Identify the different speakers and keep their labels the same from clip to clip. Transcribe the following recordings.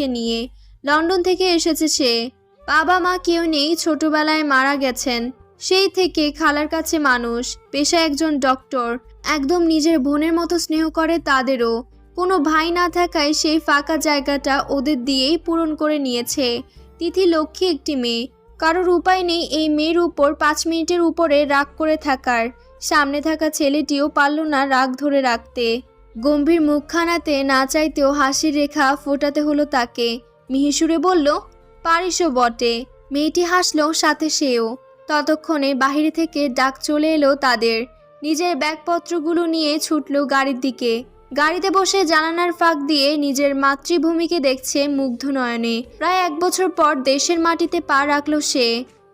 Speaker 1: সিরাতকে নিয়ে। লন্ডন থেকে এসেছে সে। বাবা মা কেউ নেই, ছোটবেলায় মারা গেছেন। সেই থেকে খালার কাছে মানুষ, পেশায় একজন ডক্টর। একদম নিজের বোনের মতো স্নেহ করে তাদেরও। কোনো ভাই না থাকায় সেই ফাঁকা জায়গাটা ওদের দিয়েই পূরণ করে নিয়েছে। তিথি লক্ষ্মী একটি মেয়ে, কারোর উপায় নেই এই মেয়ের উপর 5 মিনিটের উপরে রাগ করে থাকার। সামনে থাকা ছেলেটিও পারল না রাগ ধরে রাখতে। গম্ভীর মুখখানাতে না চাইতেও হাসির রেখা ফোটাতে হলো তাকে। মিহিসুরে বলল, পারিসও বটে। মেয়েটি হাসলো, সাথে সেও। ততক্ষণে বাহিরে থেকে ডাক চলে এলো তাদের। নিজের ব্যাগপত্রগুলো নিয়ে ছুটল গাড়ির দিকে। গাড়িতে বসে জানালার ফাঁক দিয়ে নিজের মাতৃভূমিকে দেখছে মুগ্ধ নয়নে। প্রায় 1 বছর পর দেশের মাটিতে পা রাখল সে।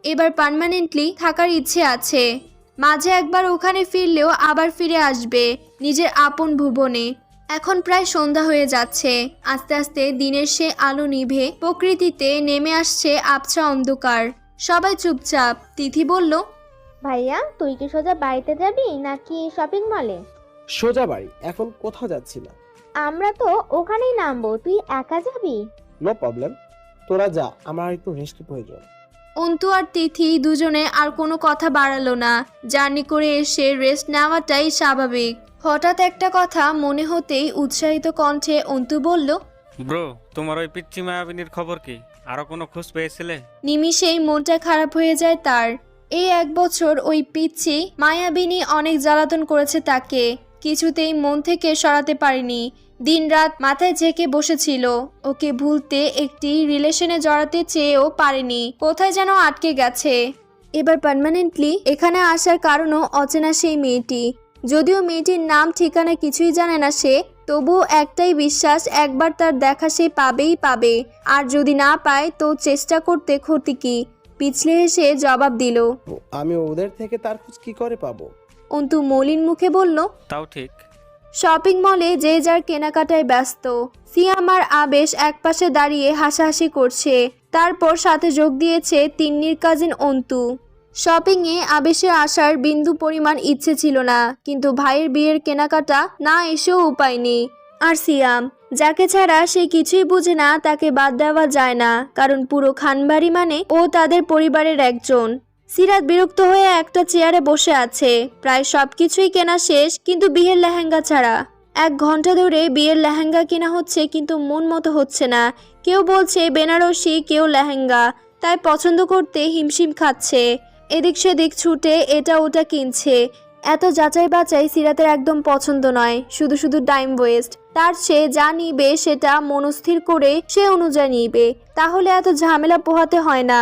Speaker 1: এবার পার্মানেন্টলি থাকার ইচ্ছে আছে। মাঝে একবার ওখানে ফিরলেও আবার ফিরে আসবে নিজের আপন ভুবনে। এখন প্রায় সন্ধ্যা হয়ে যাচ্ছে। আস্তে আস্তে দিনের সে আলো নিভে প্রকৃতিতে নেমে আসছে আবছা অন্ধকার। সবাই চুপচাপ। তিথি বলল,
Speaker 2: ভাইয়া তুই কি সোজা বাড়িতে যাবি নাকি শপিং মলে?
Speaker 3: সোজা বাড়ি, এখন কোথাও যাচ্ছি না।
Speaker 2: আমরা তো ওখানেই নামবো, তুই একা যাবি?
Speaker 3: নো প্রবলেম, তোরা যা, আমার একটু রেস্ট প্রয়োজন।
Speaker 1: অন্তু আর তিথি দুজনে আর কোনো কথা বাড়ালো না। জার্নি করে এসে রেস্ট নেওয়াটাই স্বাভাবিক। হঠাৎ একটা কথা মনে হতেই উৎসাহিত কণ্ঠে অন্তু বলল,
Speaker 4: ব্রো, তোমার ওই পিচ্চি মায়াবিনীর খবর কি? আরো কোনো খোঁজ পেয়েছিলে?
Speaker 1: নিমিষেই মনটা খারাপ হয়ে যায় তার। এই 1 বছর ওই পিচ্চি মায়াবিনী অনেক জ্বালাতন করেছে তাকে। কিছুতেই মন থেকে সরাতে পারেনি। দিনরাত মাথায় ঝেঁকে বসেছিল। ওকে ভুলতে, একটি রিলেশনে জড়াতে চেয়েও পারেনি। কোথায় যেন আটকে গেছে। এবার পার্মানেন্টলি এখানে আসার কারণও অচেনা সেই মেয়েটি। যদিও মেয়েটির নাম ঠিকানা কিছুই জানে না সে, তবুও একটাই বিশ্বাস, একবার তার দেখা সে পাবেই পাবে। আর যদি না পায় তো চেষ্টা করতে ক্ষতি কি? পিছলে হেসে জবাব দিল,
Speaker 3: আমি ওদের থেকে তার খোঁজ কি করে পাবো?
Speaker 1: অন্তু মলিন মুখে বলল,
Speaker 4: তাও ঠিক।
Speaker 1: শপিং মলে যে যার কেনাকাটায় ব্যস্ত। সিয়াম আর আবেশ একপাশে দাঁড়িয়ে হাসাহাসি করছে। তারপর সাথে যোগ দিয়েছে তিন্নির কাজিন অন্তু। শপিংয়ে আবেশের আসার বিন্দু পরিমাণ ইচ্ছে ছিল না, কিন্তু ভাইয়ের বিয়ের কেনাকাটা না এসেও উপায় নেই। আর সিয়াম, যাকে ছাড়া সে কিছুই বুঝে না, তাকে বাদ দেওয়া যায় না, কারণ পুরো খানবাড়ি মানে ও তাদের পরিবারের একজন। সিরাত বিরক্ত হয়ে একটা চেয়ারে বসে আছে। প্রায় সবকিছুই কেনা শেষ, কিন্তু বিয়ের লেহেঙ্গা ছাড়া। 1 ঘন্টা ধরে বিয়ের লেহেঙ্গা কেনা হচ্ছে, কিন্তু মন মতো হচ্ছে না। কেউ বলছে বেনারসি, কেউ লেহেঙ্গা। তাই পছন্দ করতে হিমশিম খাচ্ছে। এদিক সেদিক ছুটে এটা ওটা কিনছে। এত যাচাই বাচাই সিরাতের একদম পছন্দ নয়। শুধু শুধু টাইম ওয়েস্ট। তার সে যা নিবে সেটা মনস্থির করে সে অনুযায়ী নিবে, তাহলে এত ঝামেলা পোহাতে হয় না।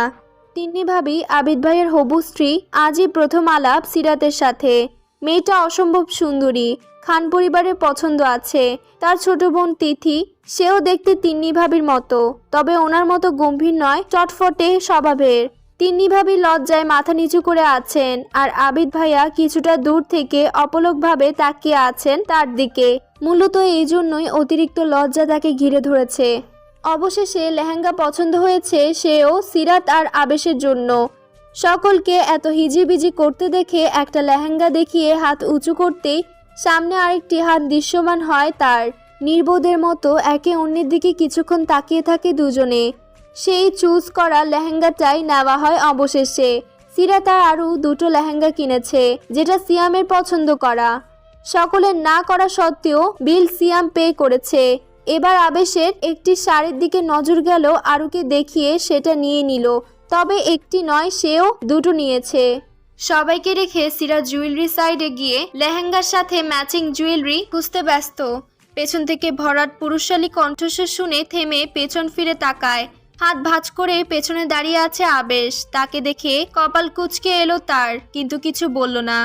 Speaker 1: তিন্নি ভাবি আবিদ ভাইয়ের হবু স্ত্রী। আজই প্রথম আলাপ সিরাতের সাথে। মেয়েটা অসম্ভব সুন্দরী, খান পরিবারের পছন্দ আছে। তার ছোট বোন তিথি, সেও দেখতে তিন্নি ভাবির মতো, তবে ওনার মতো গম্ভীর নয়, চটফটে স্বভাবের। তিন্নি ভাবি লজ্জায় মাথা নিচু করে আছেন, আর আবিদ ভাইয়া কিছুটা দূর থেকে অপলকভাবে তাকিয়ে আছেন তার দিকে। মূলত এই জন্যই অতিরিক্ত লজ্জা তাকে ঘিরে ধরেছে। অবশেষে লেহেঙ্গা পছন্দ হয়েছে, সেও সিরাত আর আবেশের জন্য। সকলকে এত হিজিবিজি করতে দেখে একটা লেহেঙ্গা দেখিয়ে হাত উঁচু করতেই সামনে আরেকটি হাত দৃশ্যমান হয় তার। নির্বোধের মতো একে অন্যের দিকে কিছুক্ষণ তাকিয়ে থাকে দুজনে। সেই চুজ করা লেহেঙ্গাটাই নেওয়া হয় অবশেষে। সিরাত আরও 2টো লেহেঙ্গা কিনেছে, যেটা সিয়ামের পছন্দ করা। সকলের না করা সত্ত্বেও বিল সিয়াম পে করেছে। এবার আবেশের একটি শাড়ির দিকে নজর গেল, আরুকে দেখিয়ে সেটা নিয়ে নিল। তবে একটি নয়, সেও 2টো নিয়েছে। সবাইকে রেখে সিরাত জুয়েলারি সাইডে গিয়ে লেহেঙ্গার সাথে ম্যাচিং জুয়েলারি খুঁজতে ব্যস্ত। পেছন থেকে ভরাট পুরুষালী কণ্ঠস্বর শুনে থেমে পেছন ফিরে তাকায়। হাত ভাঁজ করে পেছনে দাঁড়িয়ে আছে আবেশ। তাকে দেখে কপাল কুঁচকে এলো তার, কিন্তু কিছু বলল না।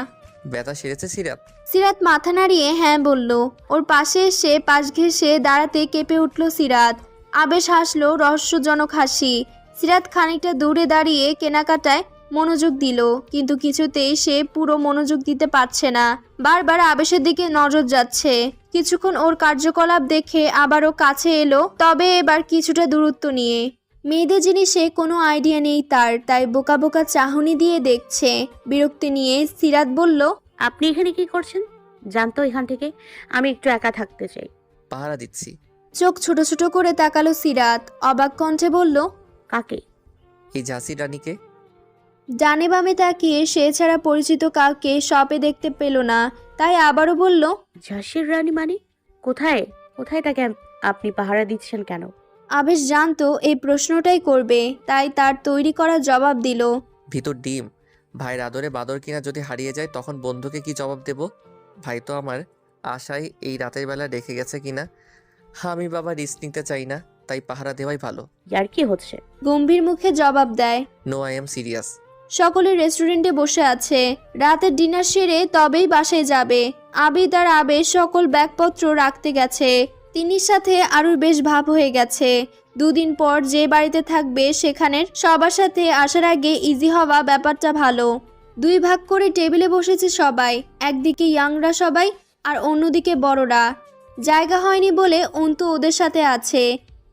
Speaker 5: ব্যথা সেরেছে সিরাত?
Speaker 1: সিরাত মাথা নাড়িয়ে হ্যাঁ বলল। ওর পাশে এসে পাশ ঘেঁষে দাঁড়াতে কেঁপে উঠল সিরাত। আবেশ হাসলো রহস্যজনক হাসি। সিরাত খানিকটা দূরে দাঁড়িয়ে কেনাকাটায় মনোযোগ দিল, কিন্তু কিছুতেই সে পুরো মনোযোগ দিতে পারছে না। বারবার আবেশের দিকে নজর যাচ্ছে। কিছুক্ষণ ওর কার্যকলাপ দেখে আবারও কাছে এলো, তবে এবার কিছুটা দূরত্ব নিয়ে। মেয়েদের জিনিসে কোনো আইডিয়া নেই তার, তাই বোকা বোকা চাহনি দিয়ে দেখছে। বিরক্তি নিয়ে সিরাত বলল,
Speaker 6: আপনি এখানে কি করছেন? জানতো এখান থেকে, আমি একটু একা থাকতে চাই।
Speaker 5: পাহারা দিচ্ছি।
Speaker 1: চোখ ছোট ছোট করে তাকালো সিরাত, অবাক কণ্ঠে বলল,
Speaker 6: কাকে?
Speaker 5: এই ঝাঁসি রানীকে।
Speaker 1: ডানে বামে তাকিয়ে সে ছাড়া পরিচিত কাউকে শপে দেখতে পেল না, তাই আবারও বলল,
Speaker 6: ঝাঁসির রানী মানে? কোথায় কোথায় তাকে আপনি পাহারা দিচ্ছেন কেন?
Speaker 1: আবেশ জানতো এই প্রশ্নটাই করবে, তাই তার তৈরি করা জবাব দিল।
Speaker 5: ভিতর ডিম। ভাইয়ের আদরে বাদর কিনা যদি হারিয়ে যায় তখন বন্ধুকে কি জবাব দেব? ভাই তো আমার আশায় এই রাতের বেলা রেখে গেছে কিনা। আমি বাবা রিস্ক নিতে চাই না, তাই পাহারা দেওয়াই ভালো।
Speaker 6: ইয়ার কি হচ্ছে?
Speaker 1: গম্ভীর মুখে জবাব দেয়।
Speaker 5: No, I am serious.
Speaker 1: সকলে রেস্টুরেন্টে বসে আছে, রাতের ডিনার সেরে তবেই বাসায় যাবে। আবিদ আর আবেশ সকল ব্যাগপত্র রাখতে গেছে। তিন্নির সাথে আরুর বেশ ভাব হয়ে গেছে। দুদিন পর যে বাড়িতে থাকবে সেখানের সবার সাথে আসার আগে ইজি হওয়া ব্যাপারটা ভালো। দুই ভাগ করে টেবিলে বসেছে সবাই, একদিকে ইয়াংরা সবাই আর অন্যদিকে বড়রা। জায়গা হয়নি বলে অন্তু ওদের সাথে আছে।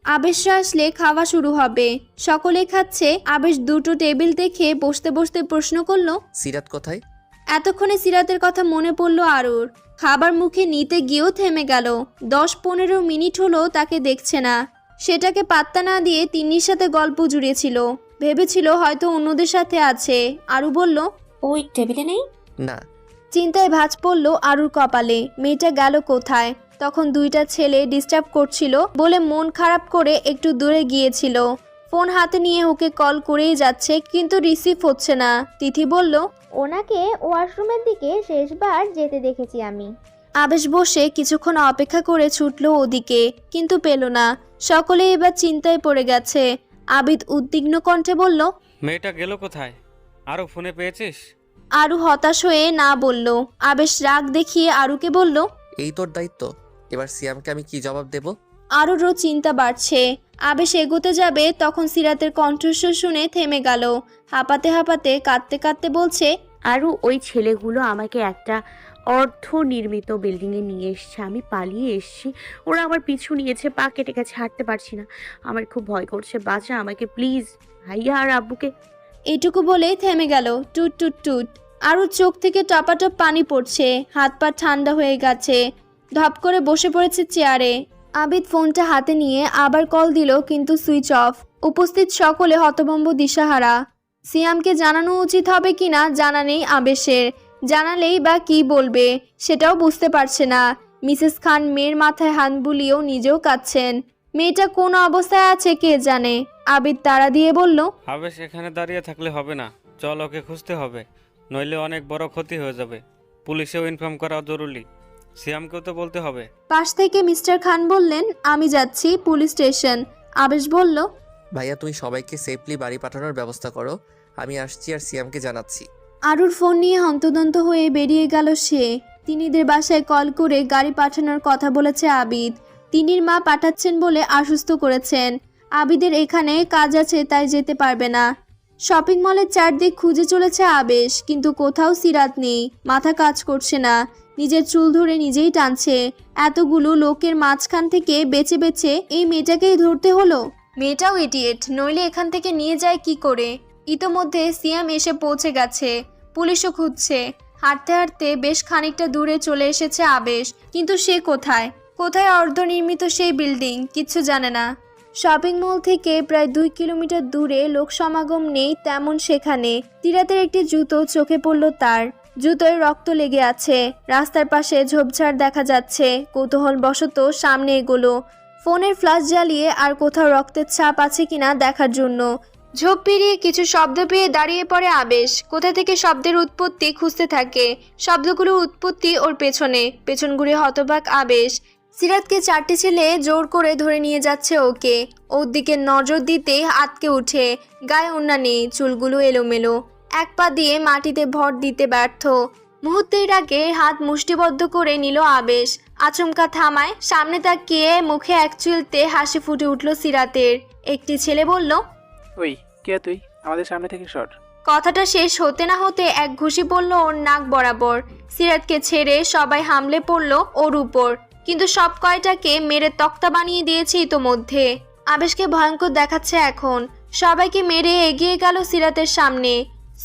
Speaker 1: আবেশরা আসলে খাওয়া শুরু হবে। সকলে খাচ্ছে। আবেশ দুটো টেবিল দেখে বসতে বসতে প্রশ্ন করলো,
Speaker 5: সিরাত কোথায়?
Speaker 1: এতক্ষণে সিরাতের কথা মনে পড়ল আরুর। খাবার মুখে নিতে গিয়েও থেমে গেল। 10-15 মিনিট হলো তাকে দেখছে না। সেটাকে পাত্তা না দিয়ে তিন্নির সাথে গল্প জুড়েছিল। ভেবেছিল হয়তো অন্যদের সাথে আছে। আরু বলল,
Speaker 7: ওই টেবিলে নেই?
Speaker 5: না।
Speaker 1: চিন্তায় ভাঁজ পড়ল আরুর কপালে। মেয়েটা গেল কোথায়? তখন দুইটা ছেলে ডিস্টার্ব করছিল বলে মন খারাপ করে একটু দূরে গিয়েছিল। ফোন হাতে নিয়ে ওকে কল করেই যাচ্ছে, কিন্তু রিসিভ হচ্ছে না। তিথি বলল,
Speaker 2: ওনাকে ওয়াশরুমের দিকে শেষবার যেতে দেখেছি আমি।
Speaker 1: আবেশ বসে কিছুক্ষণ অপেক্ষা করে ছুটল ওদিকে, কিন্তু পেল না। সকলে এবার চিন্তায় পড়ে গেছে। আবিদ উদ্বিগ্ন কণ্ঠে বলল,
Speaker 4: মেয়েটা গেল কোথায়? আরও ফোনে পেয়েছিস?
Speaker 1: আরু হতাশ হয়ে না বলল। আবেশ রাগ দেখিয়ে আরুকে বলল,
Speaker 5: এই তোর দায়িত্ব। এবার সিয়ামকে আমি কি জবাব দেব?
Speaker 1: আরুরও চিন্তা বাড়ছে। আবেশ এগোতে যাবে তখন সিরাতের কণ্ঠস্বর শুনে থেমে গেল। হাঁপাতে হাঁপাতে কাঁদতে কাঁদতে বলছে,
Speaker 6: আরও ওই ছেলেগুলো আমাকে একটা অর্ধনির্মিত বিল্ডিংয়ে নিয়ে এসছে। আমি পালিয়ে এসেছি, ওরা আমার পিছু নিয়েছে, পা কেটে গেছে, হাঁটতে পারছি না। আমার খুব ভয় করছে, বাঁচা আমাকে প্লিজ। ভাইয়া আর আব্বুকে।
Speaker 1: এইটুকু বলেই থেমে গেল। টুট টুট টুট। আরুর চোখ থেকে টপাটপ পানি পড়ছে, হাত পা ঠান্ডা হয়ে গেছে। ধপ করে বসে পড়েছে চেয়ারে। আবিদ ফোনটা হাতে নিয়ে আবার কল দিল, কিন্তু সুইচ অফ। উপস্থিত সকলে হতভম্ব দিশাহারা। সিয়ামকে জানানো উচিত হবে কিনা জানা নেই আবেশের। জানালেই বা কি বলবে সেটাও বুঝতে পারছে না। মিসেস খান মেয়ের মাথায় হাত বুলিয়েও নিজেও কাঁদছেন। মেয়েটা কোন অবস্থায় আছে কে জানে। আবিদ তাড়া দিয়ে বলল,
Speaker 4: আবেশ এখানে দাঁড়িয়ে থাকলে হবে না, চল ওকে খুঁজতে হবে, নইলে অনেক বড় ক্ষতি হয়ে যাবে। পুলিশেও ইনফর্ম করা জরুরি, সিয়ামকেও তো বলতে হবে।
Speaker 1: পাশ থেকে মিস্টার খান বললেন, আমি যাচ্ছি পুলিশ স্টেশন। আবেশ বলল,
Speaker 5: ভাইয়া তুমি সবাইকে সেফলি বাড়ি পাঠানোর ব্যবস্থা করো, আমি আসছি আর সিয়ামকে জানাচ্ছি।
Speaker 1: আরুর ফোন নিয়ে হন্তদন্ত হয়ে বেরিয়ে গেল সে। তিনিদের বাসায় কল করে গাড়ি পাঠানোর কথা বলেছে আবিদ। তিনির মা পাঠাচ্ছেন বলে আশ্বস্ত করেছেন। আবিদের এখানে কাজ আছে তাই যেতে পারবে না। শপিং মলের চারদিক খুঁজে চলেছে আবেশ, কিন্তু কোথাও সিরাত নেই। মাথা কাজ করছে না। নিজের চুল ধরে নিজেই টানছে। এতগুলো লোকের মাঝখান থেকে বেছে বেছে এই মেয়েটাকেই ধরতে হলো। মেয়েটাও ইডিয়েট, নইলে এখান থেকে নিয়ে যায় কি করে। ইতোমধ্যে সিয়াম এসে পৌঁছে গেছে। পুলিশও খুঁজছে। হাঁটতে হাঁটতে বেশ খানিকটা দূরে চলে এসেছে আবেশ, কিন্তু সে কোথায়? কোথায় অর্ধনির্মিত সেই বিল্ডিং কিচ্ছু জানে না। শপিং মল থেকে প্রায় 2 কিলোমিটার দূরে লোক সমাগম নেই তেমন সেখানে। সিরাতের একটি জুতো চোখে পড়ল তার। জুতোয় রক্ত লেগে আছে। রাস্তার পাশে ঝোপঝাড় দেখা যাচ্ছে। কৌতূহলবশত সামনে এগোলো, ফোনের ফ্ল্যাশ জ্বালিয়ে আর কোথাও রক্তের ছাপ আছে কিনা দেখার জন্য। ঝোপ পেরিয়ে কিছু শব্দ পেয়ে দাঁড়িয়ে পড়ে আবেশ। কোথা থেকে শব্দের উৎপত্তি খুঁজতে থাকে। শব্দগুলোর উৎপত্তি ওর পেছনে। পেছন ঘুরে হতবাক আবেশ। সিরাতকে 4টে ছেলে জোর করে ধরে নিয়ে যাচ্ছে ওকে। ওর দিকে নজর দিতেই আটকে উঠে। গায়ে ওড়না নেই, চুলগুলো এলোমেলো। এক পা দিয়ে মাটিতে ভর দিতে ব্যর্থ। মুহূর্তের আগে হাত মুষ্টিবদ্ধ করে নিল আবেশ। আচমকা থামায়। সামনে তাকিয়ে মুখে এক চুলতে হাসি ফুটে উঠল সিরাতের। একটি ছেলে বলল,
Speaker 3: ওই কে তুই? আমাদের সামনে থেকে সর।
Speaker 1: কথাটা শেষ হতে না হতে এক ঘুষি পড়ল ওর নাক বরাবর। সিরাতকে ছেড়ে সবাই হামলে পড়ল ওর উপর, কিন্তু সব কয়টাকে মেরে তক্তা বানিয়ে দিয়েছে ইতোমধ্যে। আবেশকে ভয়ঙ্কর দেখাচ্ছে এখন। সবাইকে মেরে এগিয়ে গেল সিরাতের সামনে।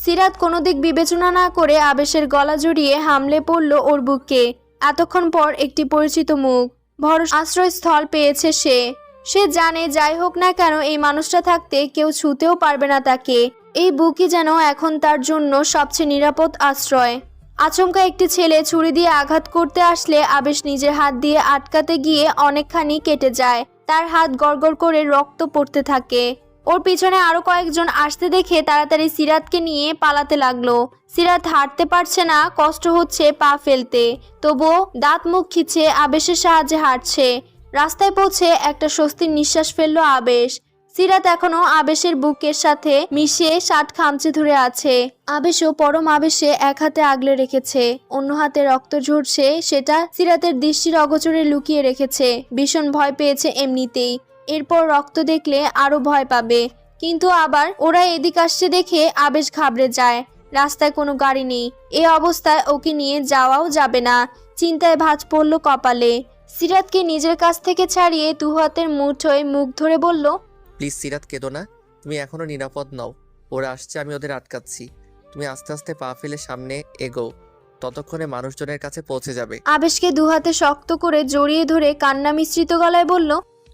Speaker 1: সিরাত কোনো দিক বিবেচনা না করে আবেশের গলা জড়িয়ে হামলে পড়ল ওর বুকে। এতক্ষণ পর একটি পরিচিত মুখ। ভরসা আশ্রয়স্থল পেয়েছে সে। সে জানে যাই হোক না কেন এই মানুষটা থাকতে কেউ ছুঁতেও পারবে না তাকে। এই বুকই যেন এখন তার জন্য সবচেয়ে নিরাপদ আশ্রয়। আচমকা একটি ছেলে ছুরি দিয়ে আঘাত করতে আসলে আবেশ নিজের হাত দিয়ে আটকাতে গিয়ে অনেকখানি কেটে যায়। তার হাত গড়গড় করে রক্ত পড়তে থাকে। ওর পিছনে আরো কয়েকজন আসতে দেখে তাড়াতাড়ি সিরাতকে নিয়ে পালাতে লাগলো। সিরাত হাঁটতে পারছে না, কষ্ট হচ্ছে পা ফেলতে, তবুও দাঁত মুখ খিচে আবেশের সাহায্যে হাঁটছে। রাস্তায় পৌঁছে একটা স্বস্তির নিঃশ্বাস ফেললো আবেশ। সিরাত এখনো আবেশের বুকের সাথে মিশে শার্ট খামচে ধরে আছে। আবেশও পরম আবেশে এক হাতে আগলে রেখেছে, অন্য হাতে রক্ত ঝরছে, সেটা সিরাতের দৃষ্টির অগোচরে লুকিয়ে রেখেছে। ভীষণ ভয় পেয়েছে এমনিতেই, এরপর রক্ত দেখলে আরো ভয় পাবে। কিন্তু আবার ওরা এদিক আসছে দেখে আবেশ ঘাবড়ে যায়। রাস্তায় কোনো গাড়ি নেই, এ অবস্থায় ওকে নিয়ে যাওয়াও যাবে না। চিন্তায় ভাঁজ পড়ল কপালে। সিরাতকে নিজের কাছ থেকে ছাড়িয়ে দু হাতের মুঠোয় মুখ ধরে বলল,
Speaker 5: প্লিজ সিরাত, কেঁদো না। তুমি এখনো নিরাপদ নও। ওরা আসছে, আমি ওদের আটকাচ্ছি। তুমি আস্তে আস্তে পা ফেলে সামনে এগো, ততক্ষণে মানুষজনের কাছে পৌঁছে যাবে।
Speaker 1: আবেশকে দু হাতে শক্ত করে জড়িয়ে ধরে কান্না মিশ্রিত গলায় বলল,